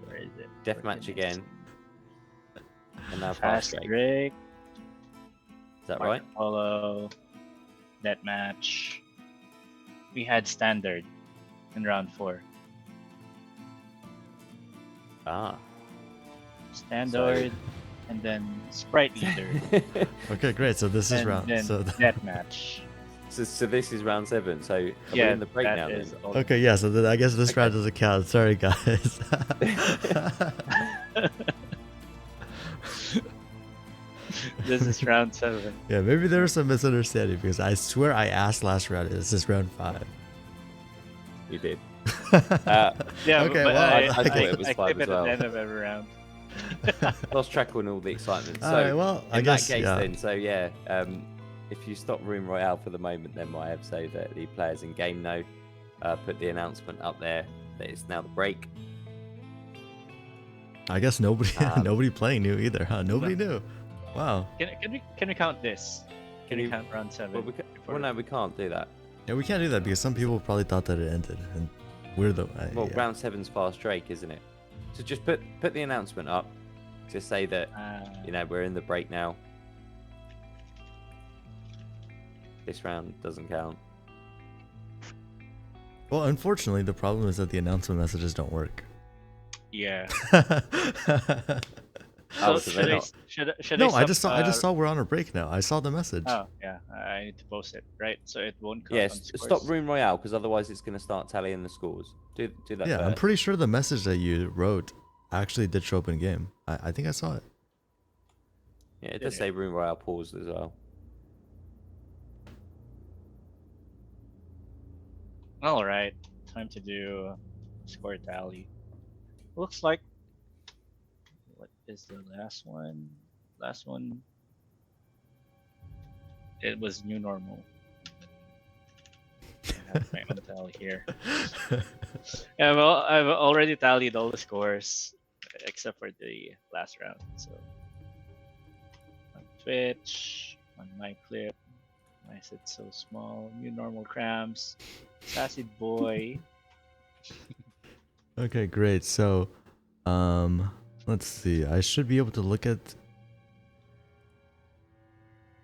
Speaker 1: where is it?
Speaker 3: Deathmatch again. And now Fast
Speaker 1: Fast
Speaker 3: Drake.
Speaker 1: Drake,
Speaker 3: Is that
Speaker 1: Marco
Speaker 3: right?
Speaker 1: Polo, Deathmatch. We had Standard in round 4.
Speaker 3: Ah.
Speaker 1: Standard, and then Sprite Leader,
Speaker 2: Okay, great. So this is
Speaker 1: and
Speaker 2: round.
Speaker 1: then
Speaker 2: So
Speaker 1: Deathmatch.
Speaker 3: So this is round 7. So are we
Speaker 1: Yeah,
Speaker 3: in the break
Speaker 1: that
Speaker 3: now
Speaker 1: is
Speaker 3: then?
Speaker 1: all.
Speaker 2: okay, yeah. So then I guess this round doesn't count. Sorry, guys.
Speaker 1: This is round 7.
Speaker 2: Yeah, maybe there was some misunderstanding because I swear I asked last round. Is this round 5?
Speaker 3: You did.
Speaker 1: Yeah,
Speaker 2: Okay,
Speaker 1: but
Speaker 2: well,
Speaker 3: I thought it was
Speaker 1: I
Speaker 3: 5
Speaker 1: clip
Speaker 3: as
Speaker 1: it
Speaker 3: well.
Speaker 1: at the end of every round.
Speaker 3: Lost track on all the excitement. So
Speaker 2: All right, well, I
Speaker 3: in
Speaker 2: guess
Speaker 3: that case
Speaker 2: yeah.
Speaker 3: then, so yeah, if you stop Room Royale for the moment, then Maiev, so that the players in game know, put the announcement up there that it's now the break.
Speaker 2: I guess nobody playing knew either, huh? Nobody knew. Wow.
Speaker 1: Can we count this? Can we count round 7?
Speaker 3: Well, no, we can't do that.
Speaker 2: Yeah, we can't do that because some people probably thought that it ended, and we're the.
Speaker 3: Well,
Speaker 2: yeah.
Speaker 3: round 7's Fast Drake, isn't it? So just put the announcement up to say that we're in the break now. This round doesn't count.
Speaker 2: Well, unfortunately, the problem is that the announcement messages don't work.
Speaker 1: Yeah. So
Speaker 3: do they not?
Speaker 1: should I
Speaker 2: No,
Speaker 1: stop?
Speaker 2: I just saw we're on a break now. I saw the message.
Speaker 1: Oh yeah, I need to post it, right? So it won't count on
Speaker 3: Yes, stop
Speaker 1: scores.
Speaker 3: Rune Royale because otherwise it's going to start tallying the scores. Do that
Speaker 2: Yeah,
Speaker 3: first.
Speaker 2: I'm pretty sure the message that you wrote actually did show up in game. I think I saw it.
Speaker 3: Yeah, it does say Rune Royale paused as well.
Speaker 1: All right, time to do score tally. Looks like what is the last one? Last one. It was new normal. I have my own tally here. Yeah, well, I've already tallied all the scores except for the last round. So on Twitch, on my clip, why is it so small? New normal crams, sassy boy.
Speaker 2: Okay, great. So, let's see. I should be able to look at.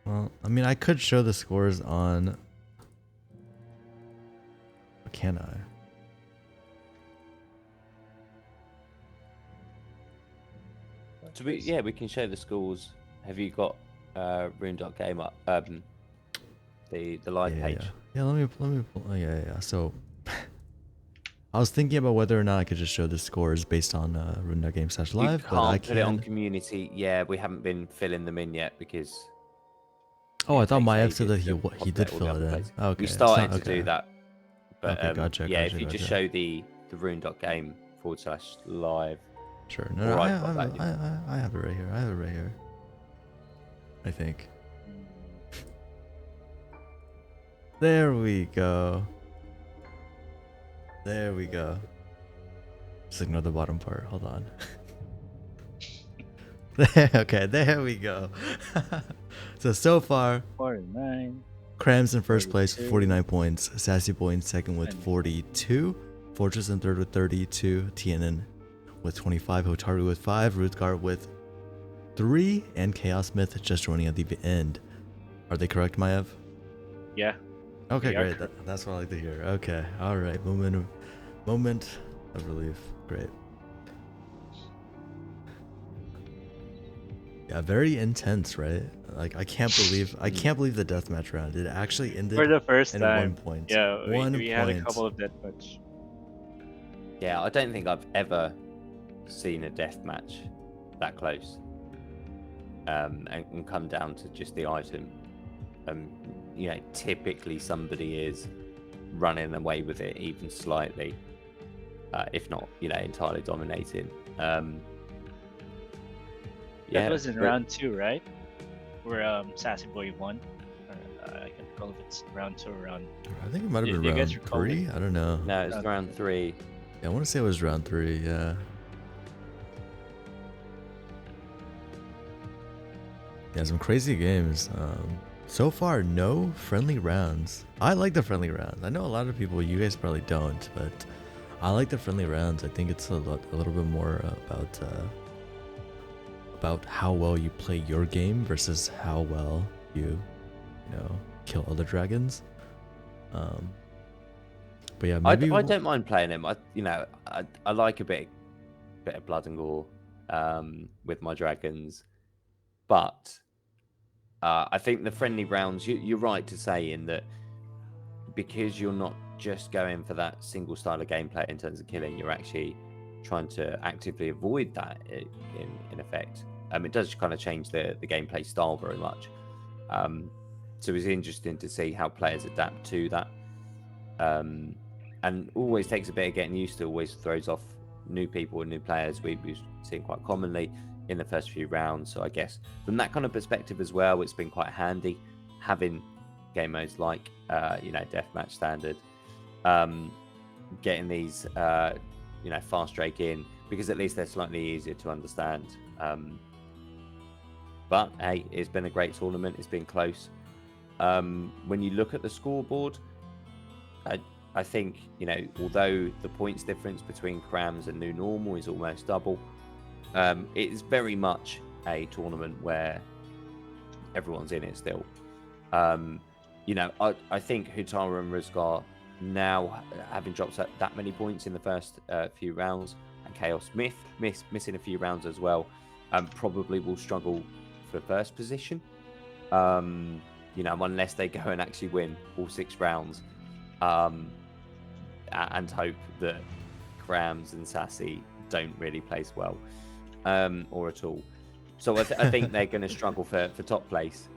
Speaker 2: Well, I mean, I could show the scores on. Or can I?
Speaker 3: We can show the scores. Have you got rune.game up? The live
Speaker 2: Yeah,
Speaker 3: page.
Speaker 2: yeah. Let me pull. Oh, yeah. So, I was thinking about whether or not I could just show the scores based on rune.game/live, but I
Speaker 3: can't put it on
Speaker 2: can.
Speaker 3: community. Yeah, we haven't been filling them in yet because.
Speaker 2: Oh, I
Speaker 3: it
Speaker 2: thought
Speaker 3: takes
Speaker 2: Maiev
Speaker 3: ages
Speaker 2: said that
Speaker 3: to
Speaker 2: he
Speaker 3: populate
Speaker 2: did
Speaker 3: all the
Speaker 2: fill
Speaker 3: other
Speaker 2: it in.
Speaker 3: places.
Speaker 2: Okay,
Speaker 3: We
Speaker 2: it's
Speaker 3: started
Speaker 2: not-
Speaker 3: to do that, but
Speaker 2: Okay, gotcha,
Speaker 3: if you
Speaker 2: gotcha.
Speaker 3: just show the rune.game/live.
Speaker 2: Sure. No,
Speaker 3: Or
Speaker 2: I
Speaker 3: I've got that, you
Speaker 2: I have it right here. I have it right here. I think. There we go. There we go. Just ignore the bottom part. Hold on. Okay, there we go. So far,
Speaker 1: 49.
Speaker 2: Krams in first place with
Speaker 1: 42.
Speaker 2: 49 points. Sassy Boy in second with 42. Fortress in third with 32. TNN with 25. Hotaru with 5. Ruthgar with 3. And Chaos Myth just joining at the end. Are they correct, Maiev?
Speaker 1: Yeah.
Speaker 2: Okay,
Speaker 1: They are
Speaker 2: great. That's what I like to hear. Okay, all right. Moment of relief. Great. Yeah, very intense, right? Like I can't believe the deathmatch round. It actually ended
Speaker 1: For the first
Speaker 2: in
Speaker 1: time.
Speaker 2: 1 point.
Speaker 1: Yeah, we had a
Speaker 2: point.
Speaker 1: couple of death match.
Speaker 3: Yeah, I don't think I've ever seen a death match that close, and come down to just the item. Typically somebody is running away with it even slightly, if not, entirely dominating.
Speaker 1: That was in round 2, right? Where Sassy Boy won. I can't recall if it's round 2 or round.
Speaker 2: I think it might have
Speaker 1: You
Speaker 2: been
Speaker 1: guys
Speaker 2: round
Speaker 1: recall
Speaker 2: 3. I don't know.
Speaker 3: No, it's round 3.
Speaker 2: Yeah, I want to say it was round 3. Yeah. Yeah, some crazy games. So far, no friendly rounds. I like the friendly rounds. I know a lot of people, you guys probably don't, but I like the friendly rounds. I think it's a little bit more about how well you play your game versus how well you kill other dragons. But yeah, maybe
Speaker 3: I don't mind playing him. I like a bit of blood and gore with my dragons, but I think the friendly rounds. You're right to say in that because you're not just going for that single style of gameplay in terms of killing, you're actually trying to actively avoid that in effect. It does kind of change the gameplay style very much. So it's interesting to see how players adapt to that. And always takes a bit of getting used to, always throws off new people and new players. We've seen quite commonly in the first few rounds. So I guess from that kind of perspective as well, it's been quite handy having game modes like, Deathmatch Standard, getting these, fast Drake in, because at least they're slightly easier to understand. But hey, it's been a great tournament. It's been close. When you look at the scoreboard, I think, although the points difference between Crams and New Normal is almost double, it is very much a tournament where everyone's in it still. I think Hutaru and Rizgar now having dropped that many points in the first few rounds, and Chaos Myth missing a few rounds as well. probably will struggle for first position. You know, unless they go and actually win all 6 rounds, and hope that Crams and Sassy don't really place well, or at all. So I think they're going to struggle for top place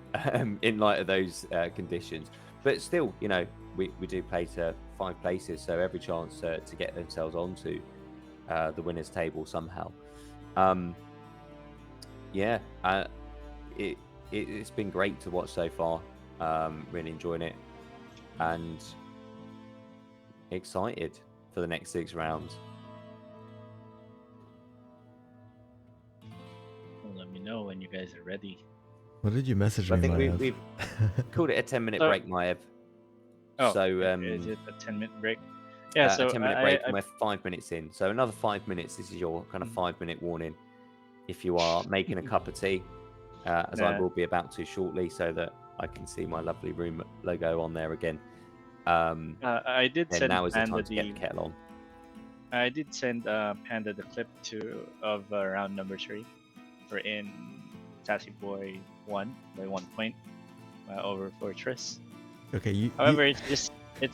Speaker 3: in light of those conditions. But still, you know, we do play to 5 places, so every chance to get themselves onto the winners' table somehow. Yeah, it's been great to watch so far. Really enjoying it, and excited for the next 6 rounds.
Speaker 1: Well, let me know when you guys are ready.
Speaker 2: What did you message me,
Speaker 3: I think
Speaker 2: Maiev?
Speaker 3: we've called it a 10-minute break, Maiev.
Speaker 1: Oh,
Speaker 3: so
Speaker 1: is it a 10-minute break? Yeah, so
Speaker 3: a 10-minute break,
Speaker 1: I
Speaker 3: and we're 5 minutes in. So another 5 minutes. This is your kind of 5-minute warning. If you are making a cup of tea, as I will be about to shortly, so that I can see my lovely room logo on there again.
Speaker 1: I did
Speaker 3: and
Speaker 1: send
Speaker 3: now is the
Speaker 1: Panda
Speaker 3: time to get the kettle on.
Speaker 1: I did send Panda the clip of round number 3. We're in Sassy Boy 1 by 1 point over Fortress.
Speaker 2: Okay,
Speaker 1: However, it's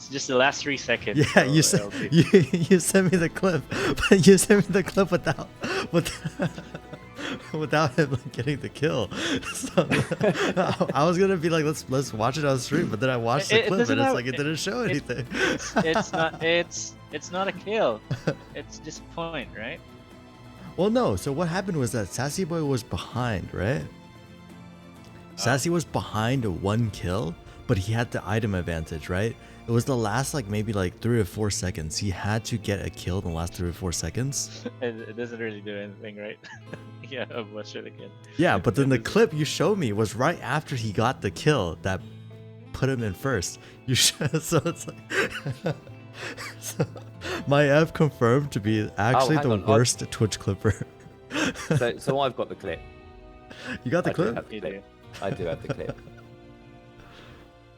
Speaker 1: just the last 3 seconds.
Speaker 2: Yeah,
Speaker 1: so
Speaker 2: you sent me the clip, but you sent me the clip without him like, getting the kill. So I was gonna be like, let's watch it on stream, but then I watched the clip and it's like it didn't show anything.
Speaker 1: It's not a kill. It's just a point, right?
Speaker 2: Well, no. So what happened was that Sassy Boy was behind, right? Sassy was behind 1 kill, but he had the item advantage, right? It was the last maybe 3 or 4 seconds. He had to get a kill in the last 3 or 4 seconds.
Speaker 1: It doesn't really do anything, right? Yeah, I've watched it again.
Speaker 2: Yeah, but then the clip you showed me was right after he got the kill that put him in first. So it's like so Maiev confirmed to be actually the worst Twitch clipper.
Speaker 3: So I've got the clip.
Speaker 2: You got the clip?
Speaker 3: I do have the clip.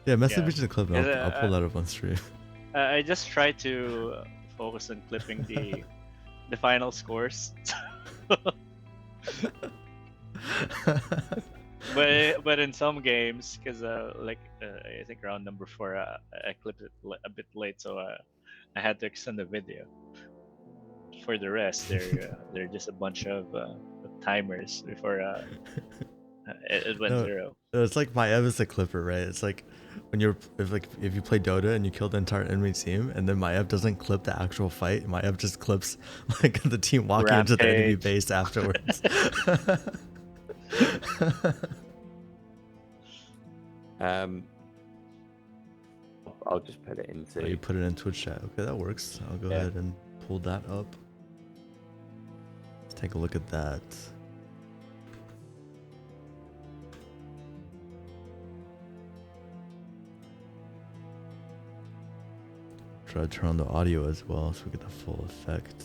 Speaker 2: Yeah, message me the clip and I'll pull that up on stream.
Speaker 1: I just try to focus on clipping the final scores. but in some games, because I think round number 4, I clipped it a bit late, so I had to extend the video. For the rest, they're just a bunch of timers before it went zero.
Speaker 2: It's like Maiev is the clipper, right? It's like when if you play Dota and you kill the entire enemy team, and then Maiev doesn't clip the actual fight. Maiev just clips the team walking into the enemy base afterwards.
Speaker 3: I'll just put it into.
Speaker 2: Oh, you put it in Twitch chat. Okay, that works. I'll go ahead and pull that up. Let's take a look at that. Try to turn on the audio as well so we get the full effect.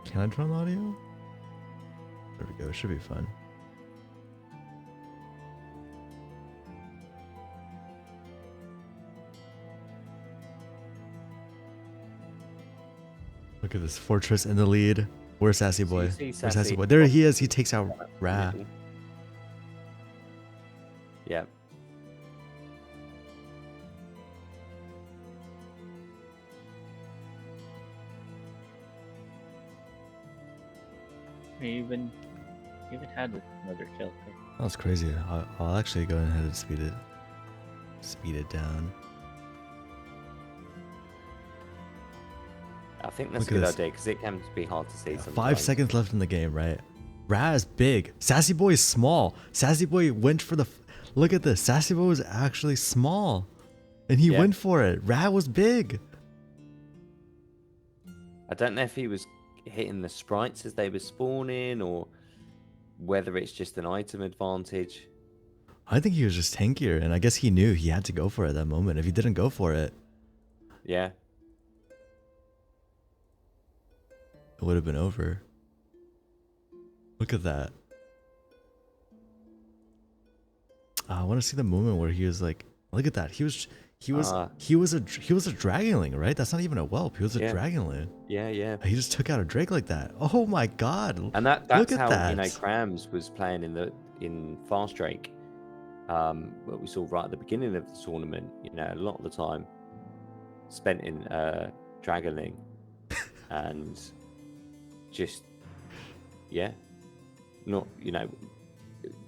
Speaker 2: Can I turn on the audio? There we go. It should be fun. Look at this Fortress in the lead. Where's Sassy Boy? Where's Sassy Boy? There he is. He takes out Ra.
Speaker 3: Yeah.
Speaker 1: He even had another kill.
Speaker 2: That's crazy. I'll actually go ahead and speed it down.
Speaker 3: I think that's a good idea because it can be hard to see sometimes.
Speaker 2: 5 seconds left in the game, right? Ra is big. Sassy Boy is small. Sassy Boy went for the... Look at this. Sassy Boy was actually small. And he went for it. Ra was big.
Speaker 3: I don't know if he was hitting the sprites as they were spawning or whether it's just an item advantage.
Speaker 2: I think he was just tankier, and I guess he knew he had to go for it at that moment. If he didn't go for it,
Speaker 3: yeah,
Speaker 2: it would have been over. Look at that. I want to see the moment where he was like Look at that. He was
Speaker 3: Ah,
Speaker 2: a dragonling, right? That's not even a whelp. He was a
Speaker 3: yeah,
Speaker 2: dragonling.
Speaker 3: yeah.
Speaker 2: He just took out a drake like that. Oh my god.
Speaker 3: And
Speaker 2: Look
Speaker 3: that's
Speaker 2: at
Speaker 3: how, you know,
Speaker 2: that.
Speaker 3: Crams was playing in Fast Drake. What we saw right at the beginning of the tournament. You know, a lot of the time spent in Dragonling, and just not, you know,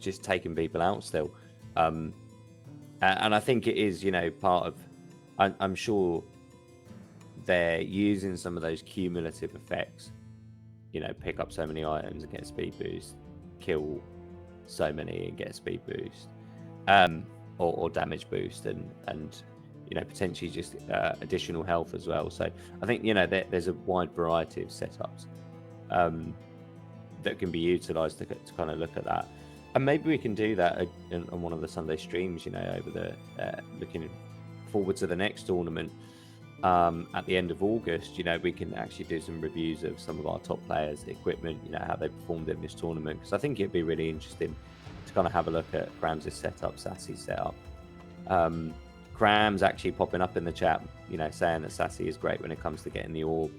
Speaker 3: just taking people out still. And I think it is, you know, part of. I'm sure they're using some of those cumulative effects. You know, pick up so many items and get a speed boost, kill so many and get a speed boost, or damage boost, and you know, potentially just additional health as well. So I think, you know, there's a wide variety of setups that can be utilized to kind of look at that, and maybe we can do that on one of the Sunday streams. You know, over the looking forward to the next tournament. At the end of August, you know, we can actually do some reviews of some of our top players, equipment, you know, how they performed in this tournament. Because I think it'd be really interesting to kind of have a look at Crams' setup, Sassy's setup. Crams actually popping up in the chat, you know, saying that Sassy is great when it comes to getting the orb.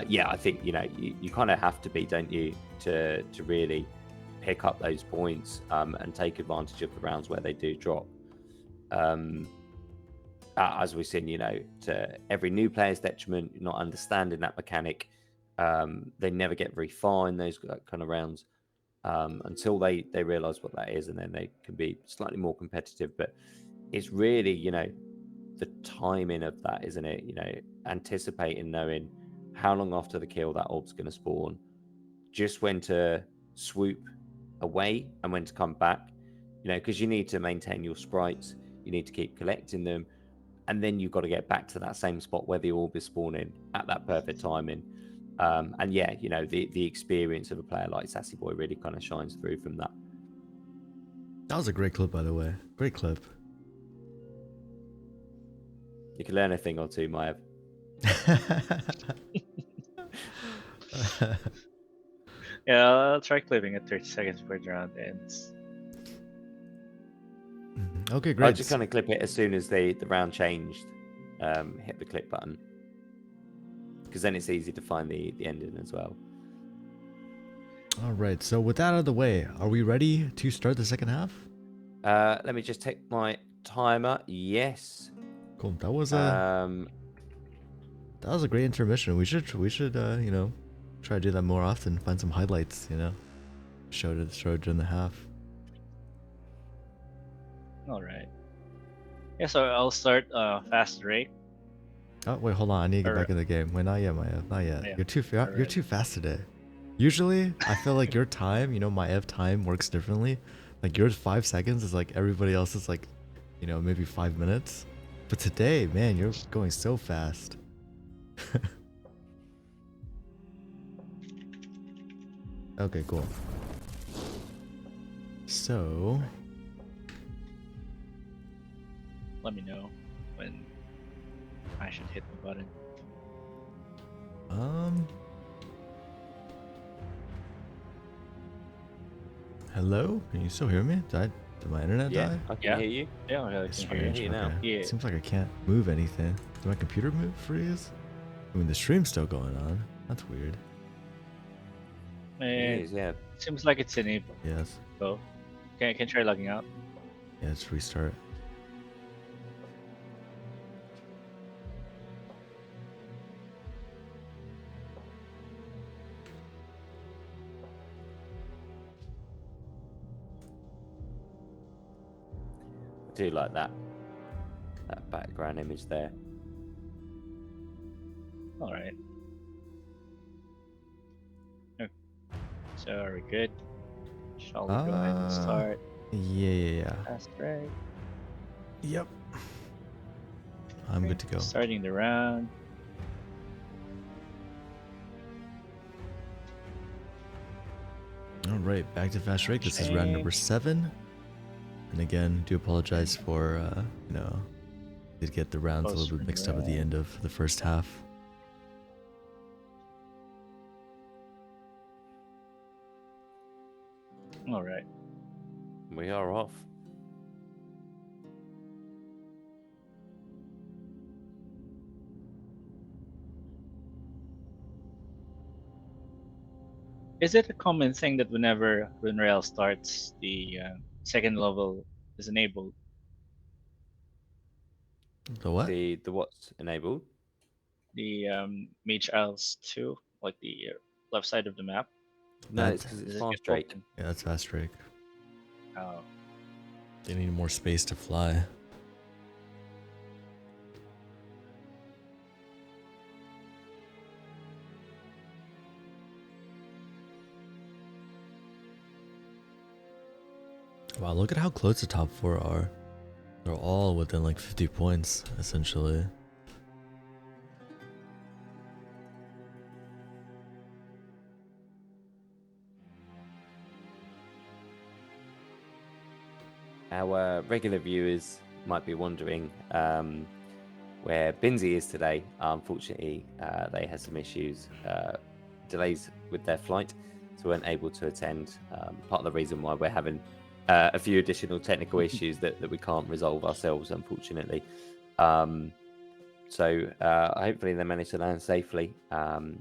Speaker 3: Yeah, I think, you know, you kind of have to be, don't you, to really pick up those points and take advantage of the rounds where they do drop. As we've seen, you know, to every new player's detriment, not understanding that mechanic, they never get very far in those kind of rounds until they realize what that is, and then they can be slightly more competitive. But it's really, you know, the timing of that, isn't it? You know, anticipating, knowing how long after the kill that orb's going to spawn, just when to swoop away and when to come back, you know, because you need to maintain your sprites, you need to keep collecting them, and then you've got to get back to that same spot where the orb is spawning at that perfect timing. And yeah, you know, the experience of a player like Sassy Boy really kind of shines through from that.
Speaker 2: That was a great clip, by the way. Great clip.
Speaker 3: You can learn a thing or two, Maiev.
Speaker 1: Yeah, I'll try clipping it 30 seconds before the round ends.
Speaker 2: Okay,
Speaker 3: I
Speaker 2: great.
Speaker 3: just kind of clip it as soon as the round changed. Hit the clip button, because then it's easy to find the ending as well.
Speaker 2: All right, so with that out of the way, are we ready to start the second half?
Speaker 3: Let me just take my timer. Yes.
Speaker 2: Cool. That was a great intermission. We should you know, try to do that more often. Find some highlights, you know, show it during the half.
Speaker 1: All right. Yeah, so I'll start fast Drake.
Speaker 2: Oh wait, hold on. I need to get back in the game. Wait, not yet, Maiev. Not yet.
Speaker 1: Yeah.
Speaker 2: You're too fast today. Usually, I feel like your time, you know, Maiev time works differently. Like yours 5 seconds is like everybody else is like, you know, maybe 5 minutes. But today, man, you're going so fast. Okay, cool. So,
Speaker 1: Let me know when I should hit the button.
Speaker 2: Hello? Can you still hear me? Did my internet die?
Speaker 3: I can hear you.
Speaker 1: Yeah, I can hear
Speaker 2: Strange.
Speaker 3: you
Speaker 2: Okay.
Speaker 3: now.
Speaker 1: Yeah.
Speaker 2: Seems like I can't move anything. Did my computer freeze? I mean, the stream's still going on. That's weird.
Speaker 3: It is, yeah.
Speaker 1: Seems like it's enabled.
Speaker 2: Yes.
Speaker 1: So, can try logging out.
Speaker 2: Yeah, let's restart.
Speaker 3: I do like that background image there.
Speaker 1: All right. Okay. So are we good? Shall we go ahead and start?
Speaker 2: Yeah.
Speaker 1: Fast Drake.
Speaker 2: Yep. I'm good to go.
Speaker 1: Starting the round.
Speaker 2: All right, back to Fast Drake. This is round number 7. And again, do apologize for, you know, did get the rounds a little bit mixed up at the end of the first half.
Speaker 1: All right.
Speaker 3: We are off.
Speaker 1: Is it a common thing that whenever Runrail starts, the second level is enabled?
Speaker 2: The what?
Speaker 3: The what's enabled?
Speaker 1: The Mage Isles 2, like the left side of the map,
Speaker 3: No,
Speaker 2: That
Speaker 3: it's because it's
Speaker 1: does it get
Speaker 3: fast Drake.
Speaker 1: open?
Speaker 2: yeah, that's fast break.
Speaker 1: Oh,
Speaker 2: They need more space to fly. Wow, look at how close the top 4 are. They're all within like 50 points, essentially.
Speaker 3: Our regular viewers might be wondering where Binzi is today. Unfortunately, they had some issues, delays with their flight, so weren't able to attend. Part of the reason why we're having a few additional technical issues that we can't resolve ourselves, unfortunately. So hopefully they manage to land safely and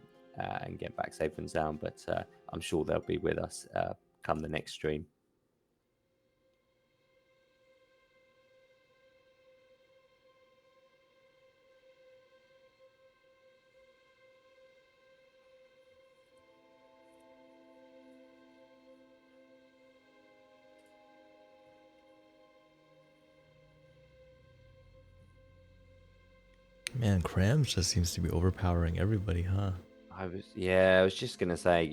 Speaker 3: get back safe and sound, but I'm sure they'll be with us come the next stream.
Speaker 2: Man, Crams just seems to be overpowering everybody, huh?
Speaker 3: I was just gonna say,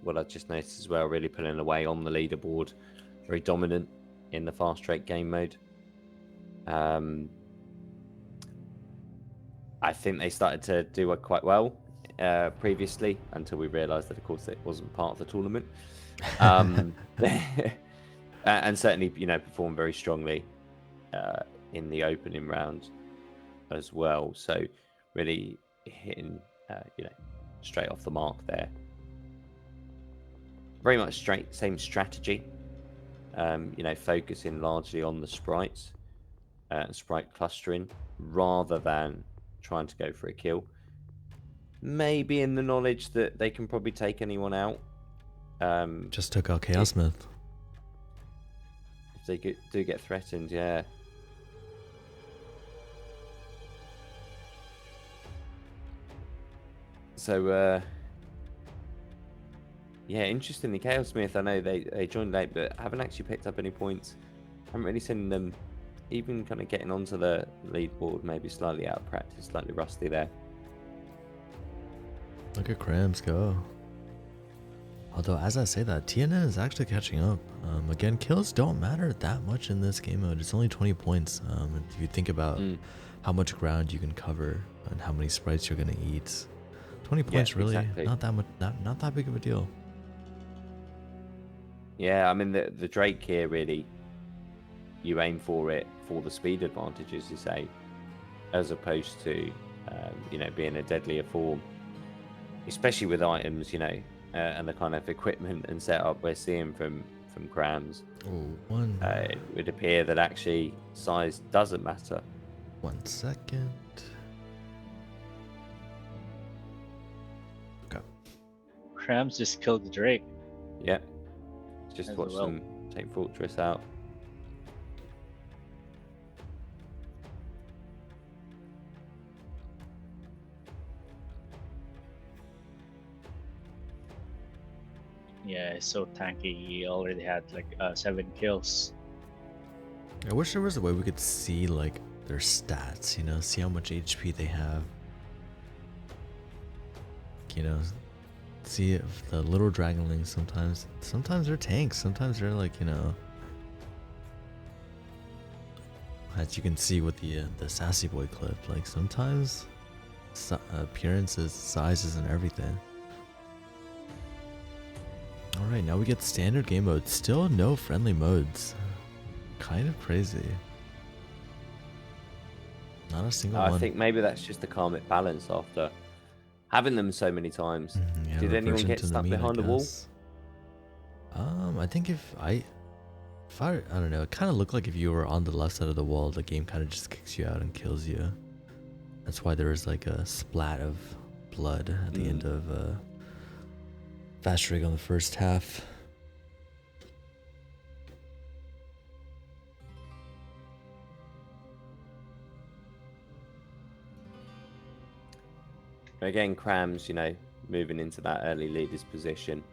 Speaker 3: what I just noticed as well, really pulling away on the leaderboard, very dominant in the fast rate game mode. I think they started to do it quite well previously until we realised that, of course, it wasn't part of the tournament. And certainly, performed very strongly in the opening round as well. So really hitting, straight off the mark there. Very much same strategy. Focusing largely on the sprites, sprite clustering, rather than trying to go for a kill. Maybe in the knowledge that they can probably take anyone out.
Speaker 2: Just took out Chaos Myth.
Speaker 3: If they do get threatened, yeah. So, interestingly, Chaos Smith, I know they joined late, but haven't actually picked up any points. Haven't really seen them even kind of getting onto the leaderboard, maybe slightly out of practice, slightly rusty there.
Speaker 2: Look at Crams go. Although, as I say that, TNN is actually catching up. Again, kills don't matter that much in this game mode. It's only 20 points. If you think about how much ground you can cover and how many sprites you're going to eat, 20 points really
Speaker 3: exactly.
Speaker 2: not that much, not that big of a deal.
Speaker 3: Yeah, I mean, the Drake here, really, you aim for it for the speed advantage, as you say, as opposed to, being a deadlier form, especially with items, and the kind of equipment and setup we're seeing from Crams. It would appear that actually size doesn't matter.
Speaker 2: 1 second. Okay.
Speaker 1: Crams just killed the Drake.
Speaker 3: Yeah. Just
Speaker 1: As
Speaker 3: watch
Speaker 1: well.
Speaker 3: them take Fortress out.
Speaker 1: Yeah, it's so tanky. He already had like 7 kills.
Speaker 2: I wish there was a way we could see like their stats, see how much HP they have. See if the little dragonlings sometimes they're tanks, sometimes they're like, as you can see with the Sassy Boy clip, like sometimes appearances, sizes, and everything. Alright, now we get standard game mode. Still no friendly modes. Kind of crazy. Not a single one.
Speaker 3: I think maybe that's just to calm it balance after having them so many times.
Speaker 2: Yeah,
Speaker 3: Did anyone
Speaker 2: reversion
Speaker 3: get
Speaker 2: to the
Speaker 3: stuck
Speaker 2: mean,
Speaker 3: behind
Speaker 2: I
Speaker 3: the wall?
Speaker 2: guess. I think if I don't know, it kind of looked like if you were on the left side of the wall, the game kind of just kicks you out and kills you. That's why there is like a splat of blood at the end of Fast rig on the first half.
Speaker 3: Again, Crams, you know, moving into that early leader's position.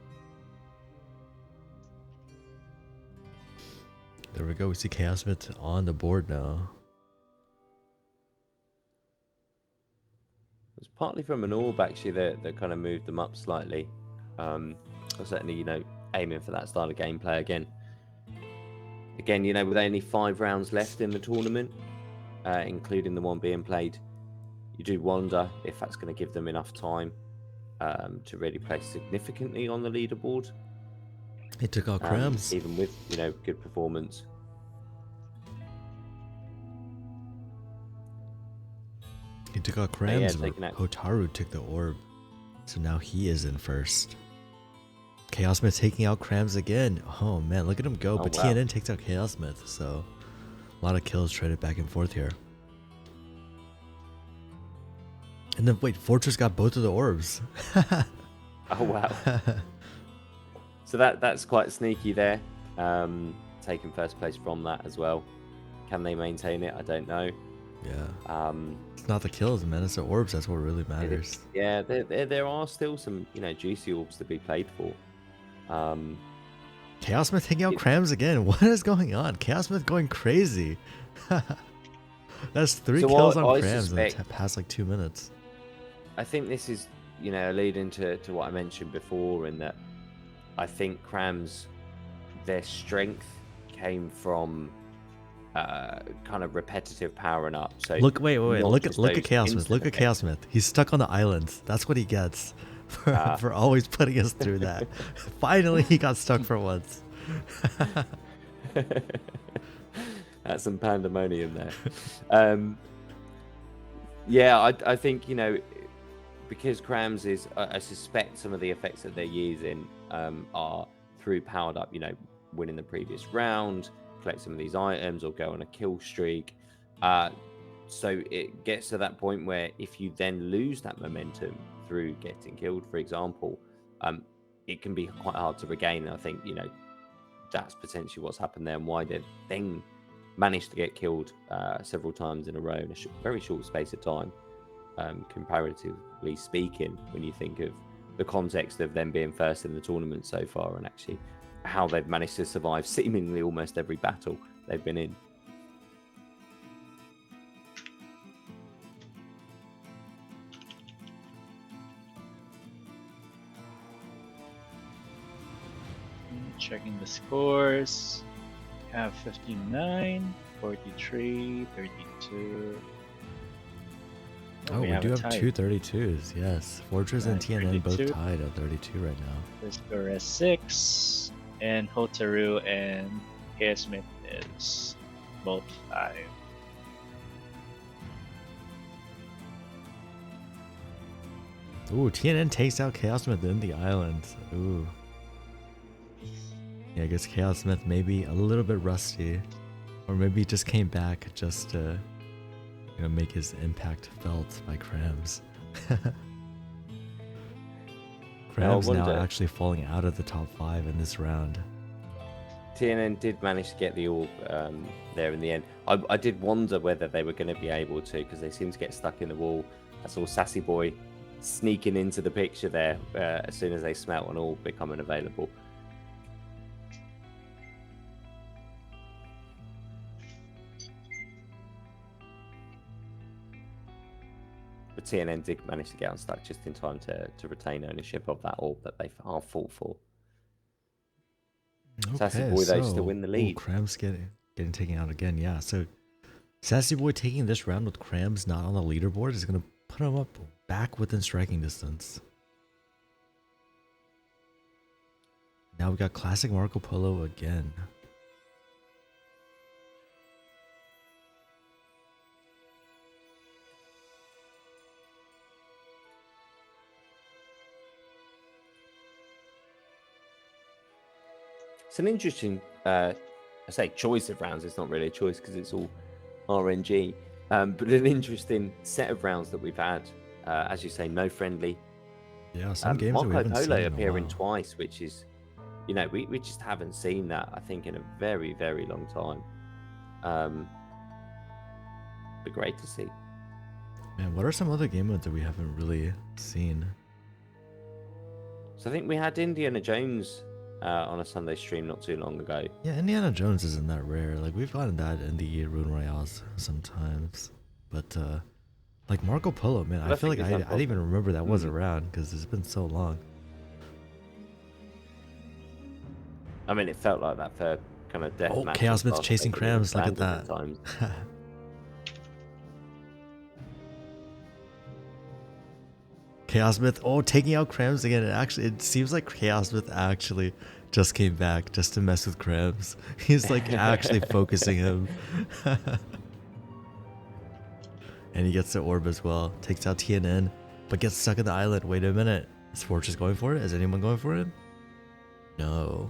Speaker 2: There we go. We see Chaos Myth on the board now.
Speaker 3: It's partly from an orb actually that kind of moved them up slightly. Certainly, you know, aiming for that style of gameplay again. Again, you know, with only 5 rounds left in the tournament, including the one being played, you do wonder if that's going to give them enough time to really place significantly on the leaderboard.
Speaker 2: He took out Crams.
Speaker 3: Even with, you know, good performance.
Speaker 2: He took out Crams,
Speaker 3: Yeah,
Speaker 2: and Hotaru took the orb. So now he is in first. Chaos Myth taking out Crams again. Oh man, look at him go. But wow. TNN takes out Chaos Myth, so a lot of kills traded back and forth here. And then wait, Fortress got both of the orbs.
Speaker 3: Oh wow. So that's quite sneaky there. Taking first place from that as well. Can they maintain it? I don't know.
Speaker 2: Yeah. It's not the kills, man. It's the orbs. That's what really matters.
Speaker 3: Yeah, there are still some, you know, juicy orbs to be played for.
Speaker 2: Chaos Myth taking out Crams again. What is going on? Chaos Myth going crazy. That's 3 kills on Crams in the past like 2 minutes.
Speaker 3: I think this is, you know, leading to what I mentioned before, in that I think Crams, their strength came from kind of repetitive powering up. So
Speaker 2: wait, look at Chaos Myth. Look at Chaos Myth. He's stuck on the islands. That's what he gets for always putting us through that. Finally, he got stuck for once.
Speaker 3: That's some pandemonium there. Yeah, I think, you know, because Crams is, I suspect some of the effects that they're using are through powered up, you know, winning the previous round, collect some of these items, or go on a kill streak. So it gets to that point where if you then lose that momentum through getting killed, for example, it can be quite hard to regain. And I think, you know, that's potentially what's happened there, and why they've then managed to get killed several times in a row in a very short space of time, comparatively speaking, when you think of the context of them being first in the tournament so far, and actually how they've managed to survive seemingly almost every battle they've been in.
Speaker 1: Checking the scores. We have 59, 43, 32.
Speaker 2: Oh, we do have 2 32s, yes. Fortress and TNN both tied at 32 right now.
Speaker 1: Disco is 6, and Hotaru and Chaos Myth is both 5.
Speaker 2: Ooh, TNN takes out Chaos Myth in the island. Ooh. Yeah, I guess Chaos Myth may be a little bit rusty. Or maybe he just came back just to, you know, make his impact felt by Crams. Crams now actually falling out of the top 5 in this round.
Speaker 3: TNN did manage to get the orb there in the end. I did wonder whether they were going to be able to, because they seem to get stuck in the wall. I saw Sassy Boy sneaking into the picture there as soon as they smelt an orb becoming available. But TNN did manage to get unstuck just in time to retain ownership of that orb that they fought for.
Speaker 2: Okay,
Speaker 3: Sassy Boy, though, still win the lead.
Speaker 2: Crams getting taken out again, yeah. So Sassy Boy taking this round with Crams not on the leaderboard is going to put him up back within striking distance. Now we got Classic Marco Polo again.
Speaker 3: It's an interesting, I say choice of rounds. It's not really a choice because it's all RNG, but an interesting set of rounds that we've had. As you say, no friendly,
Speaker 2: Yeah, some games that we
Speaker 3: Marco
Speaker 2: haven't seen
Speaker 3: Polo
Speaker 2: in a
Speaker 3: appearing
Speaker 2: while.
Speaker 3: twice, which is, we just haven't seen that, I think, in a very, very long time. But great to see.
Speaker 2: Man, what are some other game modes that we haven't really seen?
Speaker 3: So I think we had Indiana Jones on a Sunday stream not too long ago.
Speaker 2: Yeah, Indiana Jones isn't that rare. Like, we've gotten that in the Rune Royales sometimes. But, like Marco Polo, man, I feel like I didn't even remember that was around because it's been so long.
Speaker 3: I mean, it felt like that for kind of death match.
Speaker 2: Chaos Myth chasing Crams, look at that. Chaos Myth, taking out Crams again. It seems like Chaos Myth actually just came back just to mess with Crams. He's like actually focusing him. And he gets the orb as well. Takes out TNN, but gets stuck in the island. Wait a minute. Is Fortress going for it? Is anyone going for it? No.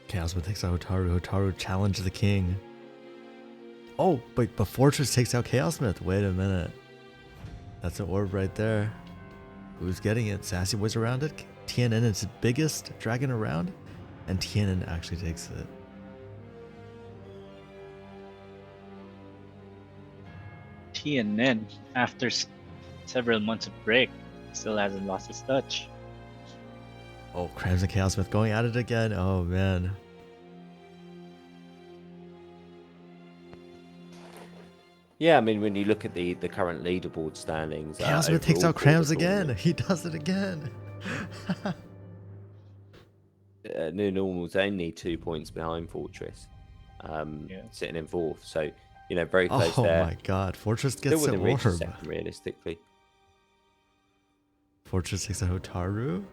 Speaker 2: Chaos Myth takes out Hotaru. Hotaru challenges the king. Oh, but Fortress takes out Chaos Myth. Wait a minute. That's an orb right there. Who's getting it? Sassy Boy's around it. TNN is the biggest dragon around, and TNN actually takes it.
Speaker 1: TNN, after several months of break, still hasn't lost his touch.
Speaker 2: Oh, Crams and Chaos Myth going at it again. Oh, man.
Speaker 3: Yeah, I mean, when you look at the current leaderboard standings...
Speaker 2: Chaos Myth takes out Crams again. He does it again.
Speaker 3: New Normal's only 2 points behind Fortress, sitting in fourth. So, very close there.
Speaker 2: Oh, my God. Fortress gets the orb.
Speaker 3: Second, realistically.
Speaker 2: Fortress takes out Hotaru.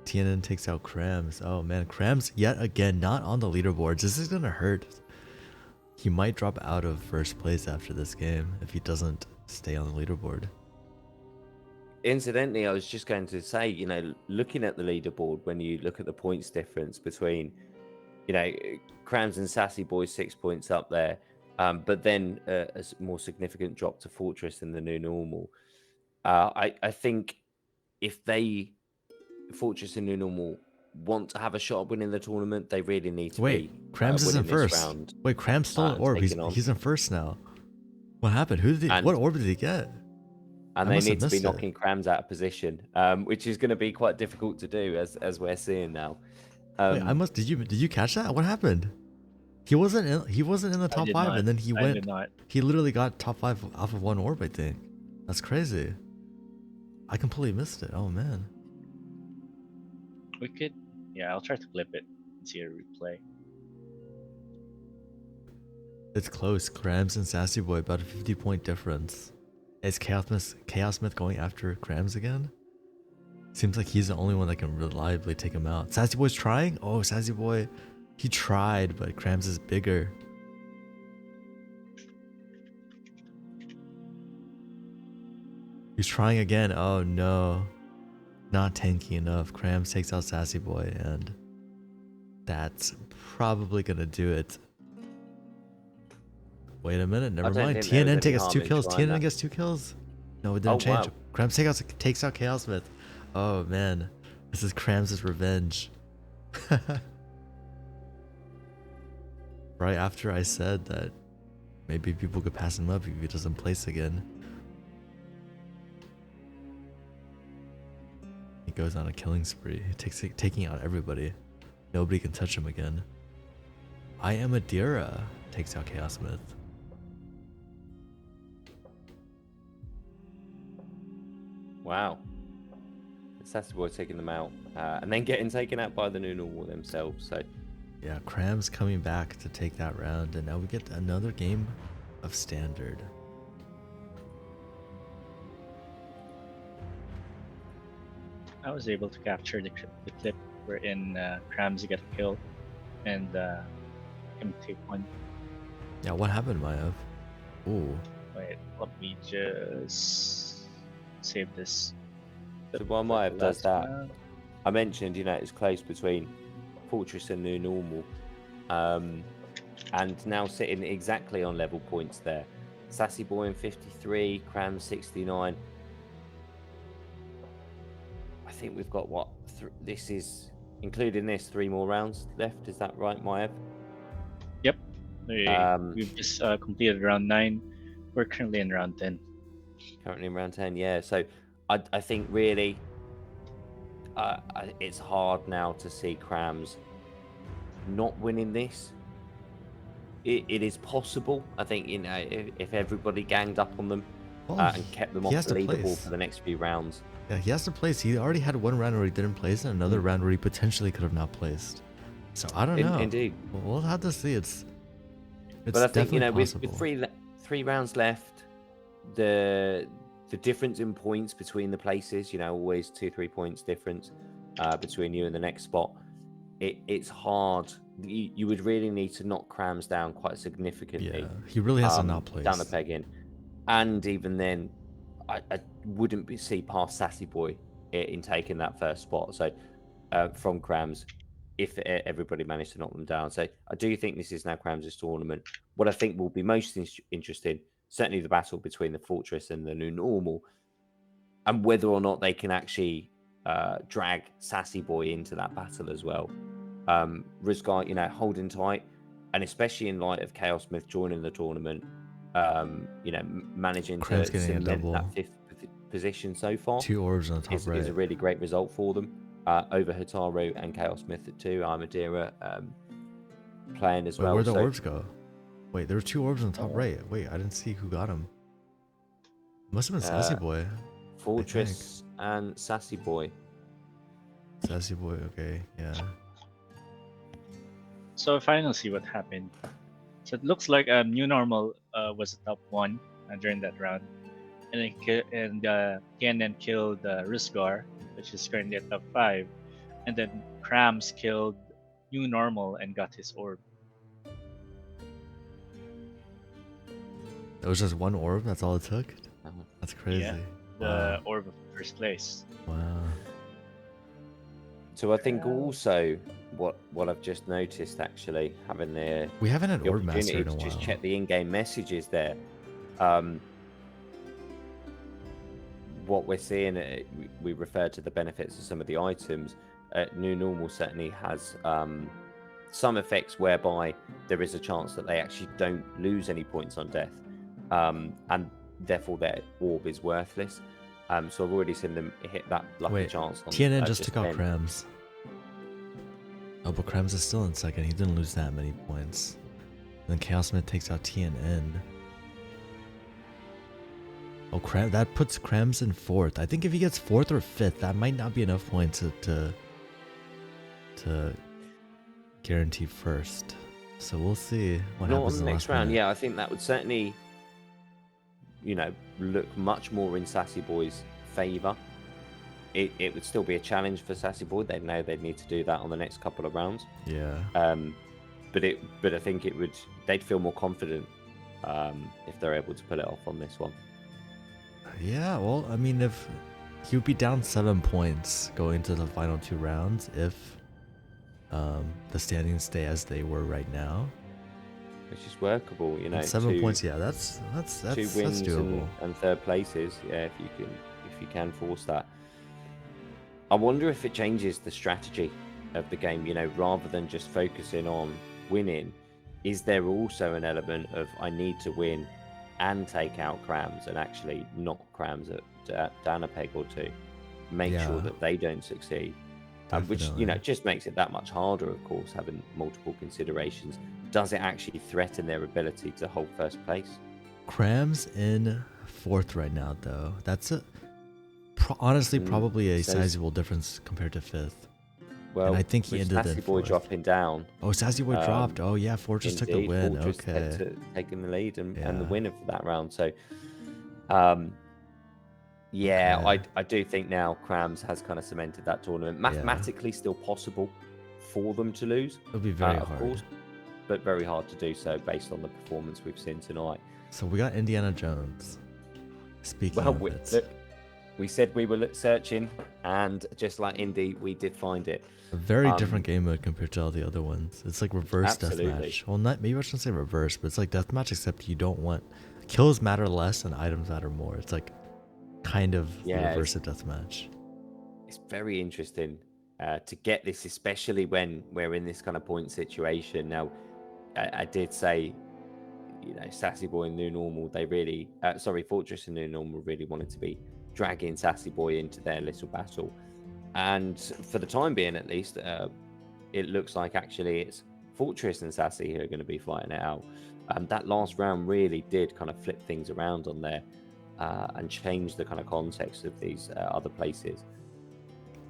Speaker 2: TNN takes out Crams. Oh, man. Crams, yet again, not on the leaderboards. This is going to hurt. He might drop out of first place after this game if he doesn't stay on the leaderboard.
Speaker 3: Incidentally, I was just going to say, looking at the leaderboard, when you look at the points difference between, Crams and Sassy Boy 6 points up there, but then a more significant drop to Fortress in the New Normal. I think if Fortress and New Normal want to have a shot at winning the tournament, they really need to
Speaker 2: Crams is in first. Wait, Crams stole an orb. He's in first now. What happened? What orb did he get?
Speaker 3: And they need to be knocking Crams out of position, which is going to be quite difficult to do, as we're seeing now.
Speaker 2: Wait, did you catch that? What happened? He wasn't in the top 5, and then he went. He literally got top 5 off of one orb, I think. That's crazy. I completely missed it. Oh, man.
Speaker 1: We could, I'll try to clip it and see a replay.
Speaker 2: It's close. Crams and Sassy Boy, about a 50-point difference. Is Chaos Myth going after Crams again? Seems like he's the only one that can reliably take him out. Sassy Boy's trying? Oh, Sassy Boy, he tried, but Crams is bigger. He's trying again. Oh no. Not tanky enough. Crams takes out Sassy Boy, and that's probably gonna do it. Wait a minute, never mind. TNN takes 2 kills. TNN gets 2 kills. No, it didn't change. Wow. Crams takes out Chaos Myth. Oh man, this is Crams' revenge. Right after I said that maybe people could pass him up if he doesn't place again. He goes on a killing spree. He taking out everybody. Nobody can touch him again. I am Adira takes out Chaos Myth.
Speaker 3: Wow. Sassy Boy taking them out, and then getting taken out by the New Normal themselves. So,
Speaker 2: yeah, Crams coming back to take that round, and now we get another game of Standard.
Speaker 1: I was able to capture the clip wherein Crams get a kill and him take one.
Speaker 2: Yeah, what happened, Maiev? Ooh.
Speaker 1: Wait, let me just save this.
Speaker 3: So while Maiev does that, I mentioned, it's close between Fortress and New Normal, and now sitting exactly on level points there. Sassy Boy in 53, Cram 69. I think we've got what? This is including this 3 more rounds left. Is that right, Maiev?
Speaker 1: Yep. We've just completed round 9. We're currently in round 10.
Speaker 3: Currently in round 10, yeah. So I think really it's hard now to see Crams not winning this. It is possible. I think, if everybody ganged up on them and kept them off the leaderboard for the next few rounds.
Speaker 2: Yeah, he has to place. He already had one round where he didn't place and another round where he potentially could have not placed. So I don't know.
Speaker 3: Indeed.
Speaker 2: We'll have to see. It's
Speaker 3: but I think,
Speaker 2: possible.
Speaker 3: with three rounds left, the difference in points between the places, always 2-3 points difference between you and the next spot. It's hard. You would really need to knock Crams down quite significantly.
Speaker 2: Yeah, he really has to not place.
Speaker 3: Down the peg in. And even then, I wouldn't see past Sassy Boy in taking that first spot. So from Crams, if everybody managed to knock them down. So I do think this is now Crams' tournament. What I think will be most interesting, certainly the battle between the Fortress and the New Normal, and whether or not they can actually drag Sassy Boy into that battle as well. Rizgar, holding tight, and especially in light of Chaos Myth joining the tournament, managing to cement that 5th position so far.
Speaker 2: 2 orbs on the top right
Speaker 3: is a really great result for them over Hitaru and Chaos Myth at 2. Armadira playing as well.
Speaker 2: Where'd the orbs go? Wait, there were 2 orbs on the top right. Wait, I didn't see who got them. Must have been Sassy Boy.
Speaker 3: Fortress and Sassy Boy.
Speaker 2: Sassy Boy, okay, yeah.
Speaker 1: So finally see what happened. So it looks like New Normal was the top 1 during that round, and Tianen killed Risgar, which is currently at top 5, and then Crams killed New Normal and got his orb.
Speaker 2: It was just 1 orb. That's all it took. That's crazy.
Speaker 1: Yeah, the orb of first place.
Speaker 2: Wow.
Speaker 3: So I think also what I've just noticed, actually, having
Speaker 2: we haven't had orb master in a while.
Speaker 3: Just check the in-game messages there. What we're seeing, we refer to the benefits of some of the items. New Normal certainly has some effects whereby there is a chance that they actually don't lose any points on death, and therefore their orb is worthless. So I've already seen them hit that lucky chance.
Speaker 2: Tianen just took out Crams. Oh, but Crams is still in second. He didn't lose that many points. And then Chaos Myth takes out Tianen. Oh, that puts Crams in 4th. I think if he gets 4th or 5th, that might not be enough points to guarantee 1st. So we'll see what happens in the next
Speaker 3: round.
Speaker 2: minute.
Speaker 3: Yeah, I think that would certainly, look much more in Sassy Boy's favour. It would still be a challenge for Sassy Boy. They know they'd need to do that on the next couple of rounds.
Speaker 2: Yeah.
Speaker 3: But I think they'd feel more confident if they're able to pull it off on this one.
Speaker 2: Yeah, well, I mean, if he would be down 7 points going to the final 2 rounds if the standings stay as they were right now.
Speaker 3: Which is workable,
Speaker 2: And 7 points, yeah, that's
Speaker 3: 2 wins
Speaker 2: doable.
Speaker 3: and 3rd places, yeah, if you can force that. I wonder if it changes the strategy of the game, rather than just focusing on winning. Is there also an element of I need to win and take out Crams and actually knock Crams down a peg or 2, make sure that they don't succeed, which just makes it that much harder, of course, having multiple considerations. Does it actually threaten their ability to hold 1st place?
Speaker 2: Crams in 4th right now, though. That's honestly probably a sizable difference compared to 5th.
Speaker 3: Well,
Speaker 2: and I think he ended
Speaker 3: Sassy Boy dropping down.
Speaker 2: Oh, Sassy Boy dropped. Oh, yeah, Fortress took the win.
Speaker 3: Fortress taking the lead and the winner for that round. So, I do think now Crams has kind of cemented that tournament. Mathematically still possible for them to lose.
Speaker 2: It'll be very hard.
Speaker 3: Of course, but very hard to do so based on the performance we've seen tonight.
Speaker 2: So we got Indiana Jones. Speaking of it.
Speaker 3: We said we were searching, and just like Indy, we did find it.
Speaker 2: A very different game mode compared to all the other ones. It's like reverse
Speaker 3: Absolutely.
Speaker 2: deathmatch. Well, not maybe I shouldn't say reverse, but it's like deathmatch, except you don't want kills matter less and items matter more. It's like kind of the reverse of deathmatch.
Speaker 3: It's very interesting to get this, especially when we're in this kind of point situation. Now, I did say, you know, Sassy Boy and New Normal, they really, Fortress and New Normal really wanted to be dragging Sassy Boy into their little battle. And for the time being, at least, it looks like actually it's Fortress and Sassy who are going to be fighting it out. That last round really did kind of flip things around on there and change the kind of context of these other places.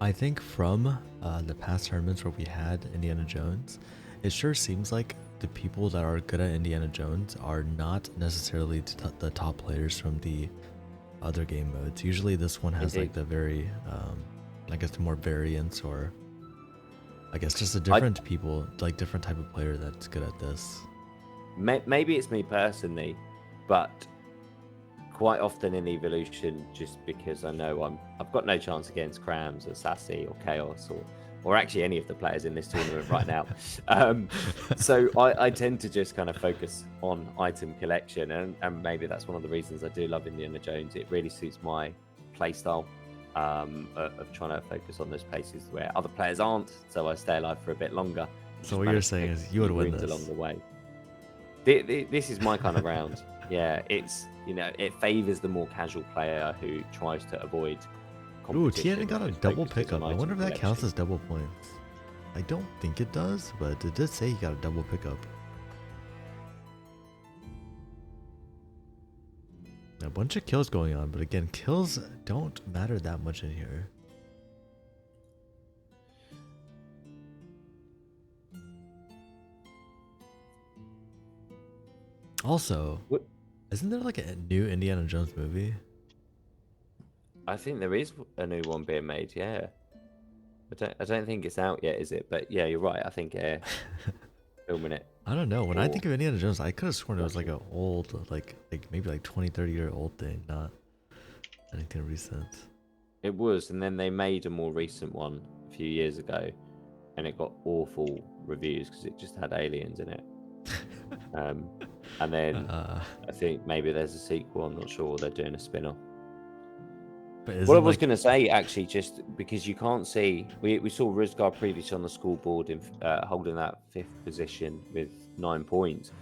Speaker 2: I think from the past tournaments where we had Indiana Jones, it sure seems like the people that are good at Indiana Jones are not necessarily the top players from the other game modes. Usually this one has like the very, I guess the more variants, or I guess just a different people, like different type of player that's good at this.
Speaker 3: Maybe it's me personally, but quite often in Evolution, just because I know I've got no chance against Crams or Sassy or Chaos or actually any of the players in this tournament right now. So I tend to just kind of focus on item collection, and maybe that's one of the reasons I do love Indiana Jones. It really suits my playstyle of trying to focus on those places where other players aren't, so I stay alive for a bit longer.
Speaker 2: So what you're saying is you would win this
Speaker 3: along the way. This is my kind of round. Yeah, it's, you know, it favors the more casual player who tries to avoid competition.
Speaker 2: Ooh, Tian got a double pickup. I wonder if that counts as double points. I don't think it does, but it did say he got a double pickup. A bunch of kills going on, but again, kills don't matter that much in here. Also, isn't there like a new Indiana Jones movie?
Speaker 3: I think there is a new one being made, yeah. I don't think it's out yet, is it? But yeah, you're right. I think filming it.
Speaker 2: I don't know. When I think of Indiana Jones, I could have sworn it was like an old, like maybe like 20-30-year-old thing, not anything recent.
Speaker 3: It was, and then they made a more recent one a few years ago, and it got awful reviews because it just had aliens in it. And then I think maybe there's a sequel. I'm not sure. They're doing a spin-off. What I was going to say, actually, just because you can't see, we saw Ruzgar previously on the scoreboard in, holding that 5th position with 9 points.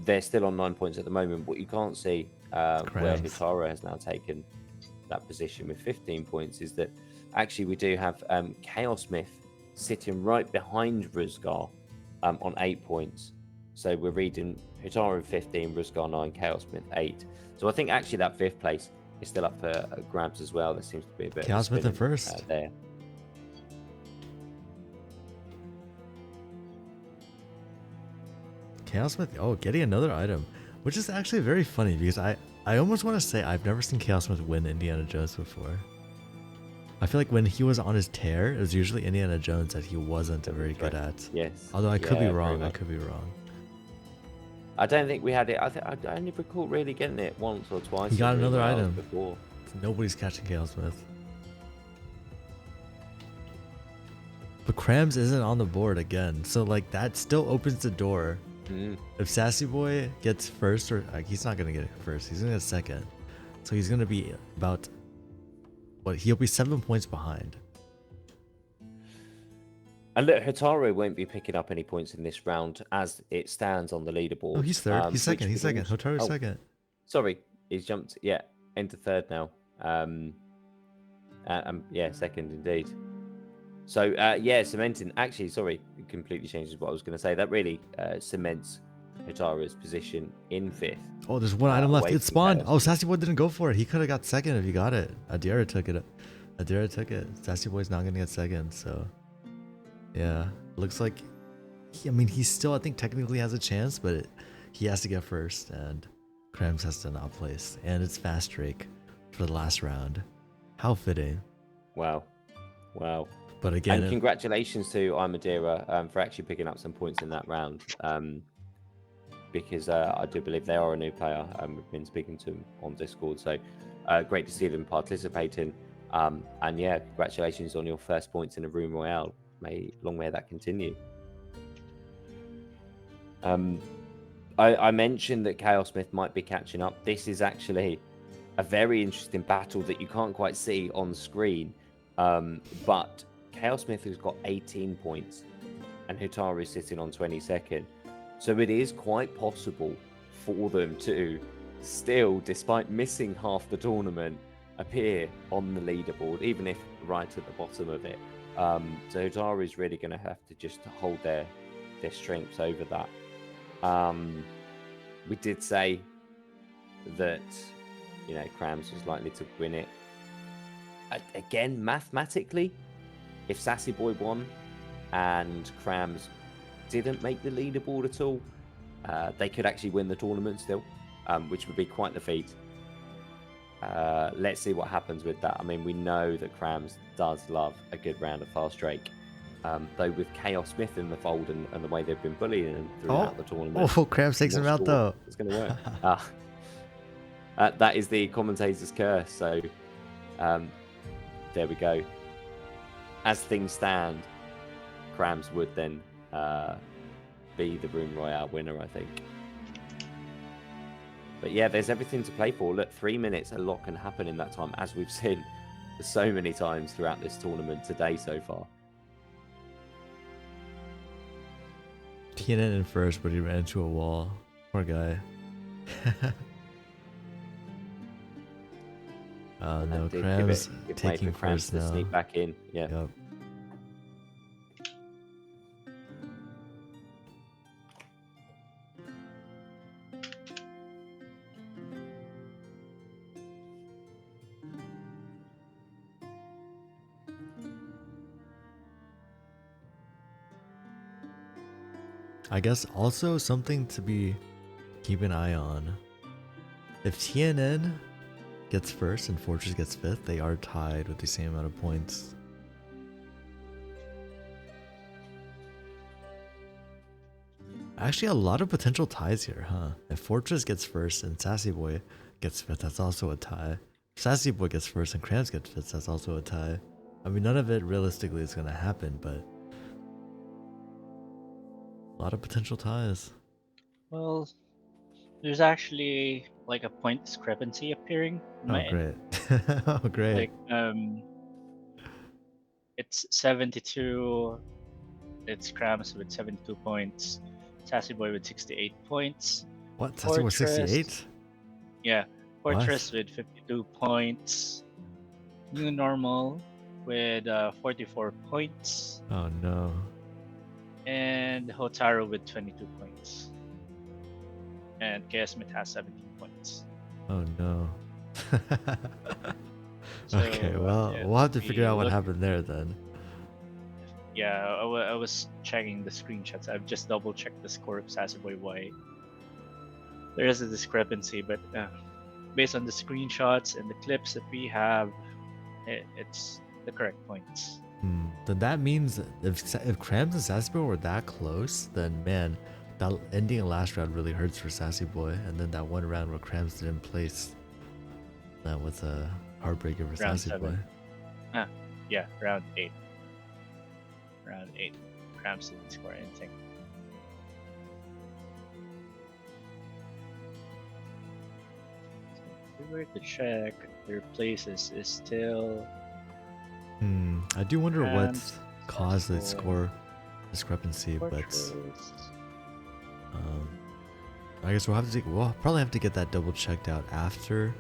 Speaker 3: They're still on 9 points at the moment. What you can't see, where Hitara has now taken that position with 15 points, is that actually we do have Chaos Myth sitting right behind Ruzgar on 8 points. So we're reading Hitara 15, Ruzgar 9, Chaos Myth 8. So I think actually that 5th place is still up for grabs as well. There seems to be a bit
Speaker 2: Chaos
Speaker 3: of
Speaker 2: Myth in first.
Speaker 3: There.
Speaker 2: Chaos Myth, getting another item, which is actually very funny because I almost want to say I've never seen Chaos Myth win Indiana Jones before. I feel like when he was on his tear, it was usually Indiana Jones that he wasn't very good at.
Speaker 3: Yes.
Speaker 2: Although I could be wrong. I could be wrong.
Speaker 3: I don't think we had it. I only recall really getting it once or twice.
Speaker 2: He got another item
Speaker 3: before.
Speaker 2: Nobody's catching Chaos Myth. But Krams isn't on the board again, so like that still opens the door. If Sassy Boy gets first, or like, he's not gonna get it first, he's gonna get second, so he's gonna be about he'll be 7 points behind.
Speaker 3: And look, Hitaru won't be picking up any points in this round as it stands on the leaderboard.
Speaker 2: Oh, he's third. He's second. He's second. Hitaru's second.
Speaker 3: Sorry, he's jumped. Yeah, into third now. Yeah, second indeed. So yeah, cementing. Actually, sorry, it completely changes what I was going to say. That really cements Hitaru's position in 5th.
Speaker 2: Oh, there's one item left. It spawned. Oh, Sassy Boy didn't go for it. He could have got second if he got it. Adira took it. Sassy Boy's not going to get second, so. Yeah, looks like, he still, I think, technically has a chance, but he has to get first, and Krams has to not place. And it's Fast Drake for the last round. How fitting.
Speaker 3: Wow.
Speaker 2: But again...
Speaker 3: And congratulations to Imadira for actually picking up some points in that round, because I do believe they are a new player. We've been speaking to them on Discord, so great to see them participating. And yeah, congratulations on your first points in a Room Royale. Long may that continue. I mentioned that Chaos Myth might be catching up. This is actually a very interesting battle that you can't quite see on screen. But Chaos Myth has got 18 points and Hutaru is sitting on 22nd. So it is quite possible for them to still, despite missing half the tournament, appear on the leaderboard, even if right at the bottom of it. So Hutaru is really going to have to just hold their strengths over that. We did say that, Crams was likely to win it. Again, mathematically, if Sassy Boy won and Crams didn't make the leaderboard at all, they could actually win the tournament still, which would be quite the feat. Let's see what happens with that. I mean, we know that Crams does love a good round of Fast Drake. Though with Chaos Smith in the fold and the way they've been bullying him throughout the tournament.
Speaker 2: Oh, Crams takes him out though.
Speaker 3: It's going to work. That is the commentator's curse. So there we go. As things stand, Crams would then be the Room Royale winner, I think. But yeah, there's everything to play for. Look, 3 minutes, a lot can happen in that time, as we've seen so many times throughout this tournament today so far.
Speaker 2: TNN in first, but he ran into a wall. Poor guy. Oh no, Crams taking first now.
Speaker 3: Sneak back in. Yeah.
Speaker 2: Yep. I guess also something to keep an eye on. If TNN gets first and Fortress gets fifth, they are tied with the same amount of points. Actually, a lot of potential ties here, huh? If Fortress gets first and Sassy Boy gets fifth, that's also a tie. If Sassy Boy gets first and Crams gets fifth, that's also a tie. I mean, none of it realistically is going to happen, but a lot of potential ties.
Speaker 1: Well, there's actually like a point discrepancy appearing.
Speaker 2: Oh, great. Oh, great.
Speaker 1: Like, it's 72. It's Crams with 72 points. Sassy Boy with 68 points.
Speaker 2: What? Sassy Boy 68?
Speaker 1: Yeah. Fortress with 52 points. New Normal with 44 points.
Speaker 2: Oh, no.
Speaker 1: And Hotaru with 22 points. And Chaos Smith has 17 points.
Speaker 2: Oh no.
Speaker 1: So,
Speaker 2: okay, well,
Speaker 1: yeah,
Speaker 2: we'll have to figure out what happened there then.
Speaker 1: Yeah, I was checking the screenshots. I've just double checked the score of Sassy Boy Y. There is a discrepancy, but based on the screenshots and the clips that we have, it's the correct points.
Speaker 2: Then that means if Crams and Sassy Boy were that close, then man, that ending in last round really hurts for Sassy Boy. And then that one round where Crams didn't place, that was a heartbreaker for
Speaker 1: Round
Speaker 2: Sassy
Speaker 1: 7.
Speaker 2: Boy.
Speaker 1: Yeah, round 8. Round 8. Crams didn't score anything. So if we were to check, their places is still.
Speaker 2: I do wonder what
Speaker 1: Crams,
Speaker 2: caused the
Speaker 1: Sassy Boy,
Speaker 2: score discrepancy,
Speaker 1: Fortress.
Speaker 2: but I guess we'll probably have to get that double checked out after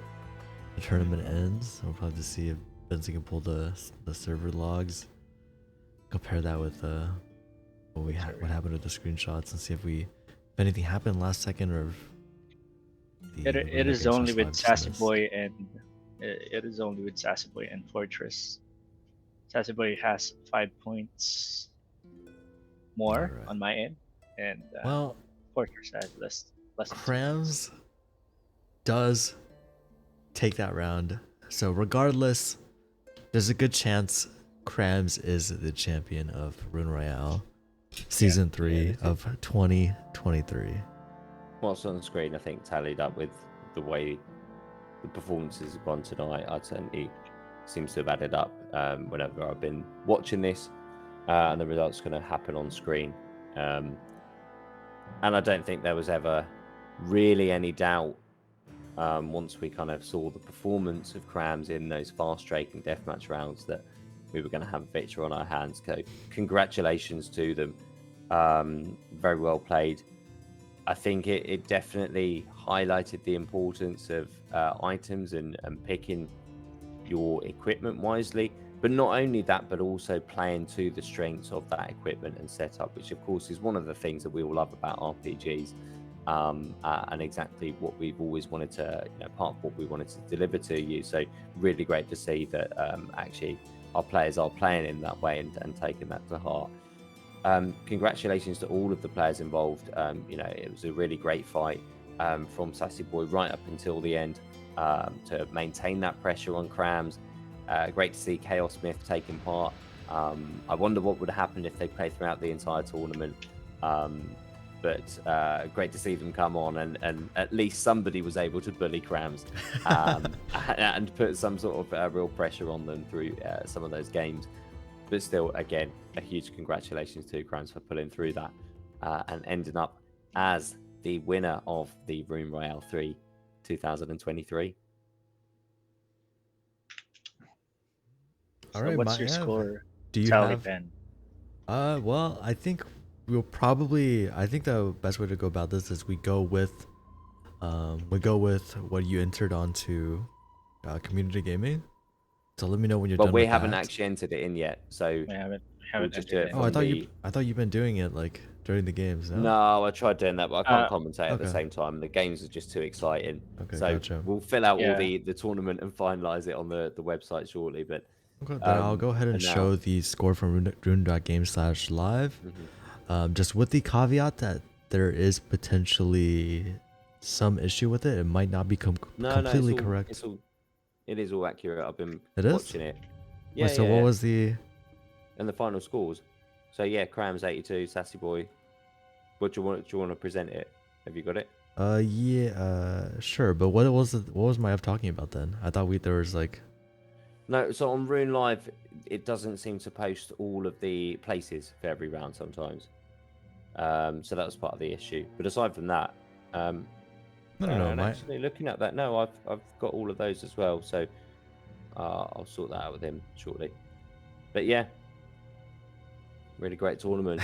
Speaker 2: the tournament ends. We'll probably have to see if Benson can pull the server logs, compare that with what happened with the screenshots, and see if anything happened last second or if
Speaker 1: It is only with Sassy Boy and Fortress. Sassy Boy has 5 points more on my end, and
Speaker 2: well,
Speaker 1: Fortress has less.
Speaker 2: Crams does take that round, so regardless, there's a good chance Crams is the champion of Rune Royale Season 3 of 2023.
Speaker 3: What's on the screen, I think, tallied up with the way the performances have gone tonight, I certainly seems to have added up whenever I've been watching this, and the results going to happen on screen. And I don't think there was ever really any doubt once we kind of saw the performance of Crams in those fast Drake and deathmatch rounds that we were going to have a victory on our hands. So congratulations to them. Very well played. I think it definitely highlighted the importance of items and picking your equipment wisely. But not only that, but also playing to the strengths of that equipment and setup, which of course is one of the things that we all love about RPGs, and exactly what we've always wanted to, part of what we wanted to deliver to you. So really great to see that actually our players are playing in that way and taking that to heart. Congratulations to all of the players involved. It was a really great fight from Sassy Boy right up until the end to maintain that pressure on Crams. Great to see Chaos Smith taking part. I wonder what would happen if they played throughout the entire tournament. But great to see them come on and at least somebody was able to bully Crams and put some sort of real pressure on them through some of those games. But still, again, a huge congratulations to Crams for pulling through that and ending up as the winner of the Room Royale 3 2023.
Speaker 2: All
Speaker 1: So
Speaker 2: right,
Speaker 1: what's your
Speaker 2: Maiev,
Speaker 1: score,
Speaker 2: do you
Speaker 1: Tally
Speaker 2: have?
Speaker 1: Pen?
Speaker 2: Well, I think I think the best way to go about this is we go with what you entered onto community gaming. So let me know when you're
Speaker 3: Well,
Speaker 2: done
Speaker 3: we
Speaker 2: with
Speaker 3: haven't
Speaker 2: that.
Speaker 3: actually entered it in yet, so
Speaker 1: We haven't
Speaker 3: we'll just do
Speaker 1: entered
Speaker 3: it
Speaker 1: in.
Speaker 2: Oh, I
Speaker 3: from
Speaker 2: thought
Speaker 3: the...
Speaker 2: you've been doing it like during the games, no?
Speaker 3: No, I tried doing that, but I can't
Speaker 1: Uh,
Speaker 3: commentate at the
Speaker 2: Okay.
Speaker 3: same time. The games are just too exciting.
Speaker 2: Okay,
Speaker 3: So
Speaker 2: gotcha.
Speaker 3: we'll fill out all
Speaker 1: yeah.
Speaker 3: the tournament and finalize it on the website shortly. But
Speaker 2: Okay, then I'll go ahead and
Speaker 3: for now,
Speaker 2: show the score from rune.game/live.
Speaker 3: mhm.
Speaker 2: Just with the caveat that there is potentially some issue with it. It might not be completely correct.
Speaker 3: It is all accurate. I've been
Speaker 2: It is?
Speaker 3: watching it.
Speaker 2: Wait,
Speaker 3: Yeah,
Speaker 2: so
Speaker 3: yeah,
Speaker 2: what
Speaker 3: yeah.
Speaker 2: was the...
Speaker 3: And the final scores. So yeah, Crams 82, Sassy Boy. What do you want? Do you want to present it? Have you got it?
Speaker 2: Sure, but what was Maiev talking about then? I thought there was like...
Speaker 3: No, so on Rune Live, it doesn't seem to post all of the places for every round sometimes. So that was part of the issue. But aside from that,
Speaker 2: No,
Speaker 3: and actually looking at that, no, I've got all of those as well. So I'll sort that out with him shortly. But yeah, really great tournament.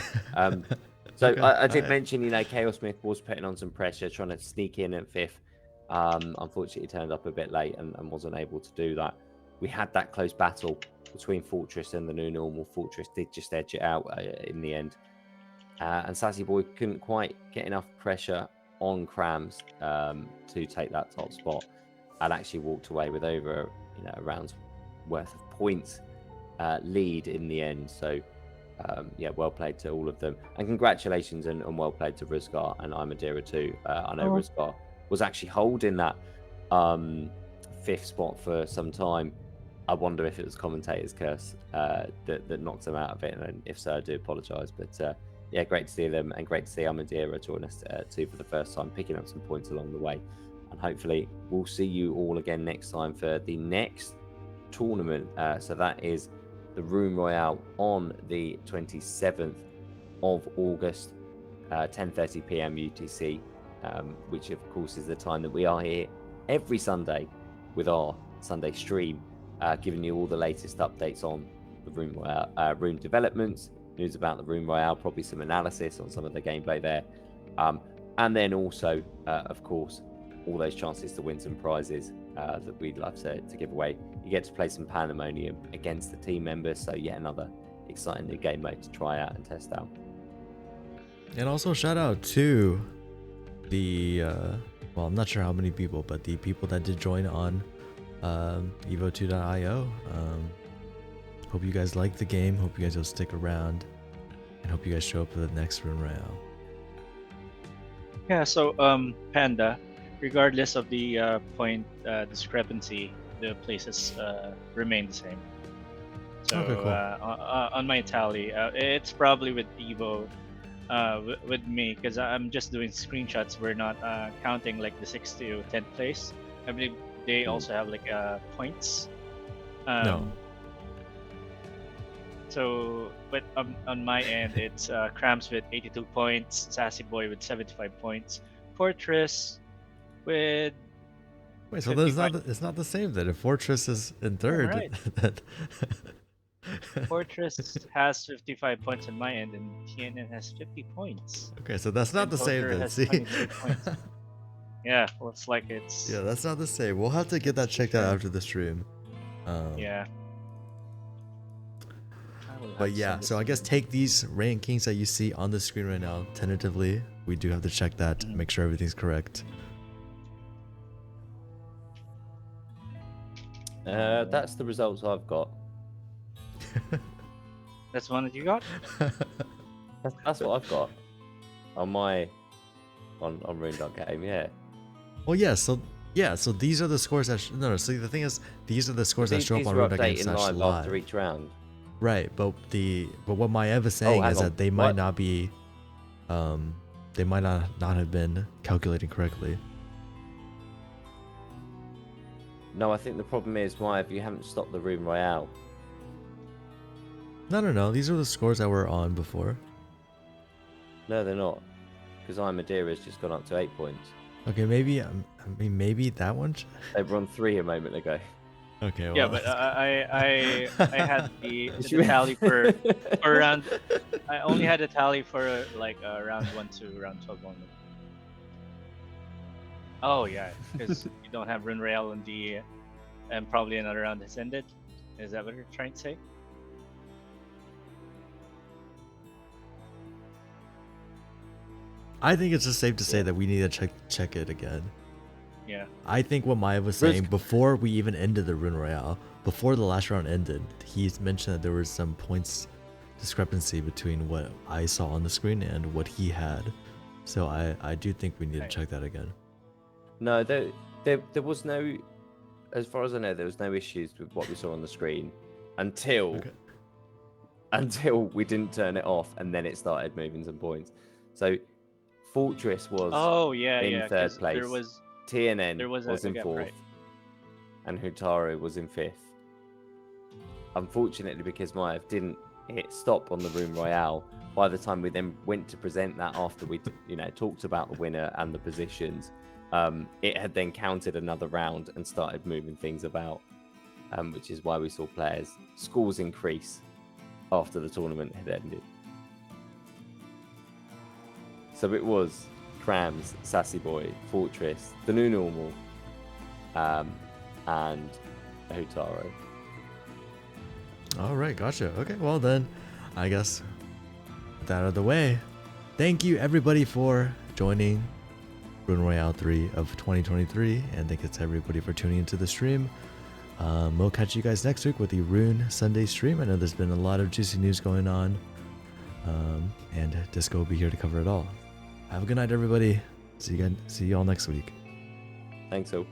Speaker 3: So
Speaker 2: Okay,
Speaker 3: I did
Speaker 2: alright.
Speaker 3: mention, Chaos Smith was putting on some pressure, trying to sneak in at fifth. Unfortunately, he turned up a bit late and wasn't able to do that. We had that close battle between Fortress and the new normal. Fortress did just edge it out in the end. And Sassy Boy couldn't quite get enough pressure on Crams to take that top spot and actually walked away with over a round's worth of points lead in the end. So yeah, well played to all of them, and congratulations and well played to Rizgar and Imadira too. I know Rizgar was actually holding that fifth spot for some time. I wonder if it was commentator's curse that knocked him out of it, and if so, I do apologise. But yeah, great to see them, and great to see Amadira join us too for the first time, picking up some points along the way. And hopefully we'll see you all again next time for the next tournament. So that is the Room Royale on the 27th of August, 10:30 p.m. UTC, which of course is the time that we are here every Sunday with our Sunday stream, giving you all the latest updates on the Room Royale, room developments, news about the Room Royale, probably some analysis on some of the gameplay there, and then also, of course, all those chances to win some prizes that we'd love to give away. You get to play some Pandemonium against the team members, so yet another exciting new game mode to try out and test out.
Speaker 2: And also shout out to the well, I'm not sure how many people, but the people that did join on evo2.io. Hope you guys like the game, hope you guys will stick around, and hope you guys show up for the next Room Royale.
Speaker 1: Yeah, so Panda, regardless of the point discrepancy, the places remain the same. So
Speaker 2: Okay, cool.
Speaker 1: on my tally, it's probably with Evo, with me, because I'm just doing screenshots. We're not counting like the 6th to 10th place. I believe they also have like points.
Speaker 2: No.
Speaker 1: So, but on my end, it's Krams with 82 points, Sassy Boy with 75 points, Fortress with
Speaker 2: Wait, so there's
Speaker 1: 55.
Speaker 2: it's not the same then. If Fortress is in
Speaker 1: All
Speaker 2: third,
Speaker 1: right.
Speaker 2: that
Speaker 1: Fortress has 55 points on my end, and TNN has 50 points.
Speaker 2: okay, so that's not
Speaker 1: And
Speaker 2: the same
Speaker 1: Poker
Speaker 2: then.
Speaker 1: has
Speaker 2: See,
Speaker 1: 23 points. Yeah, looks like it's.
Speaker 2: yeah, that's not the same. We'll have to get that checked out after the stream.
Speaker 1: Yeah.
Speaker 2: But yeah, so I guess take these rankings that you see on the screen right now tentatively. We do have to check that, make sure everything's correct.
Speaker 3: That's the results I've got.
Speaker 1: That's one that you got?
Speaker 3: That's what I've got on my on Rune.game. Yeah.
Speaker 2: Well, yeah, so these are the scores that no. So the thing is, these are the scores that show up on
Speaker 3: were
Speaker 2: Rune.game
Speaker 3: updating
Speaker 2: /live
Speaker 3: live after each round.
Speaker 2: Right, but what Maiev is saying
Speaker 3: hang
Speaker 2: is
Speaker 3: on,
Speaker 2: that they might
Speaker 3: what?
Speaker 2: not be, they might not have been calculating correctly.
Speaker 3: No, I think the problem is, Maiev, you haven't stopped the Rune Royale.
Speaker 2: No. These are the scores that were on before.
Speaker 3: No, they're not. Because Madeira's just gone up to 8 points.
Speaker 2: Okay, maybe maybe that one.
Speaker 3: They were on 3 a moment ago.
Speaker 2: Okay, well.
Speaker 1: Yeah, but I had the tally for round. I only had a tally for like round 1 to round 12 only. Oh yeah, because you don't have Rune Royale on the, and probably another round has ended. Is that what you're trying to say?
Speaker 2: I think it's just safe to say that we need to check it again.
Speaker 1: Yeah.
Speaker 2: I think what Maiev was saying before we even ended the Rune Royale, before the last round ended, he mentioned that there was some points discrepancy between what I saw on the screen and what he had. So I do think we need to check that again.
Speaker 3: No, there was no, as far as I know, there was no issues with what we saw on the screen until we didn't turn it off, and then it started moving some points. So Fortress was in third place.
Speaker 1: There was
Speaker 3: TNN
Speaker 1: was
Speaker 3: in fourth,
Speaker 1: right.
Speaker 3: and Hutaru was in fifth. Unfortunately, because Maiev didn't hit stop on the Rune Royale, by the time we then went to present that after we talked about the winner and the positions, it had then counted another round and started moving things about, which is why we saw players' scores increase after the tournament had ended. So it was Krams, Sassy Boy, Fortress, the New Normal, and Hutaru.
Speaker 2: All right, gotcha. Okay, well then, I guess with that out of the way, thank you everybody for joining Rune Royale 3 of 2023, and thank you to everybody for tuning into the stream. We'll catch you guys next week with the Rune Sunday stream. I know there's been a lot of juicy news going on, and Disco will be here to cover it all. Have a good night, everybody. See you all next week.
Speaker 3: Thanks all.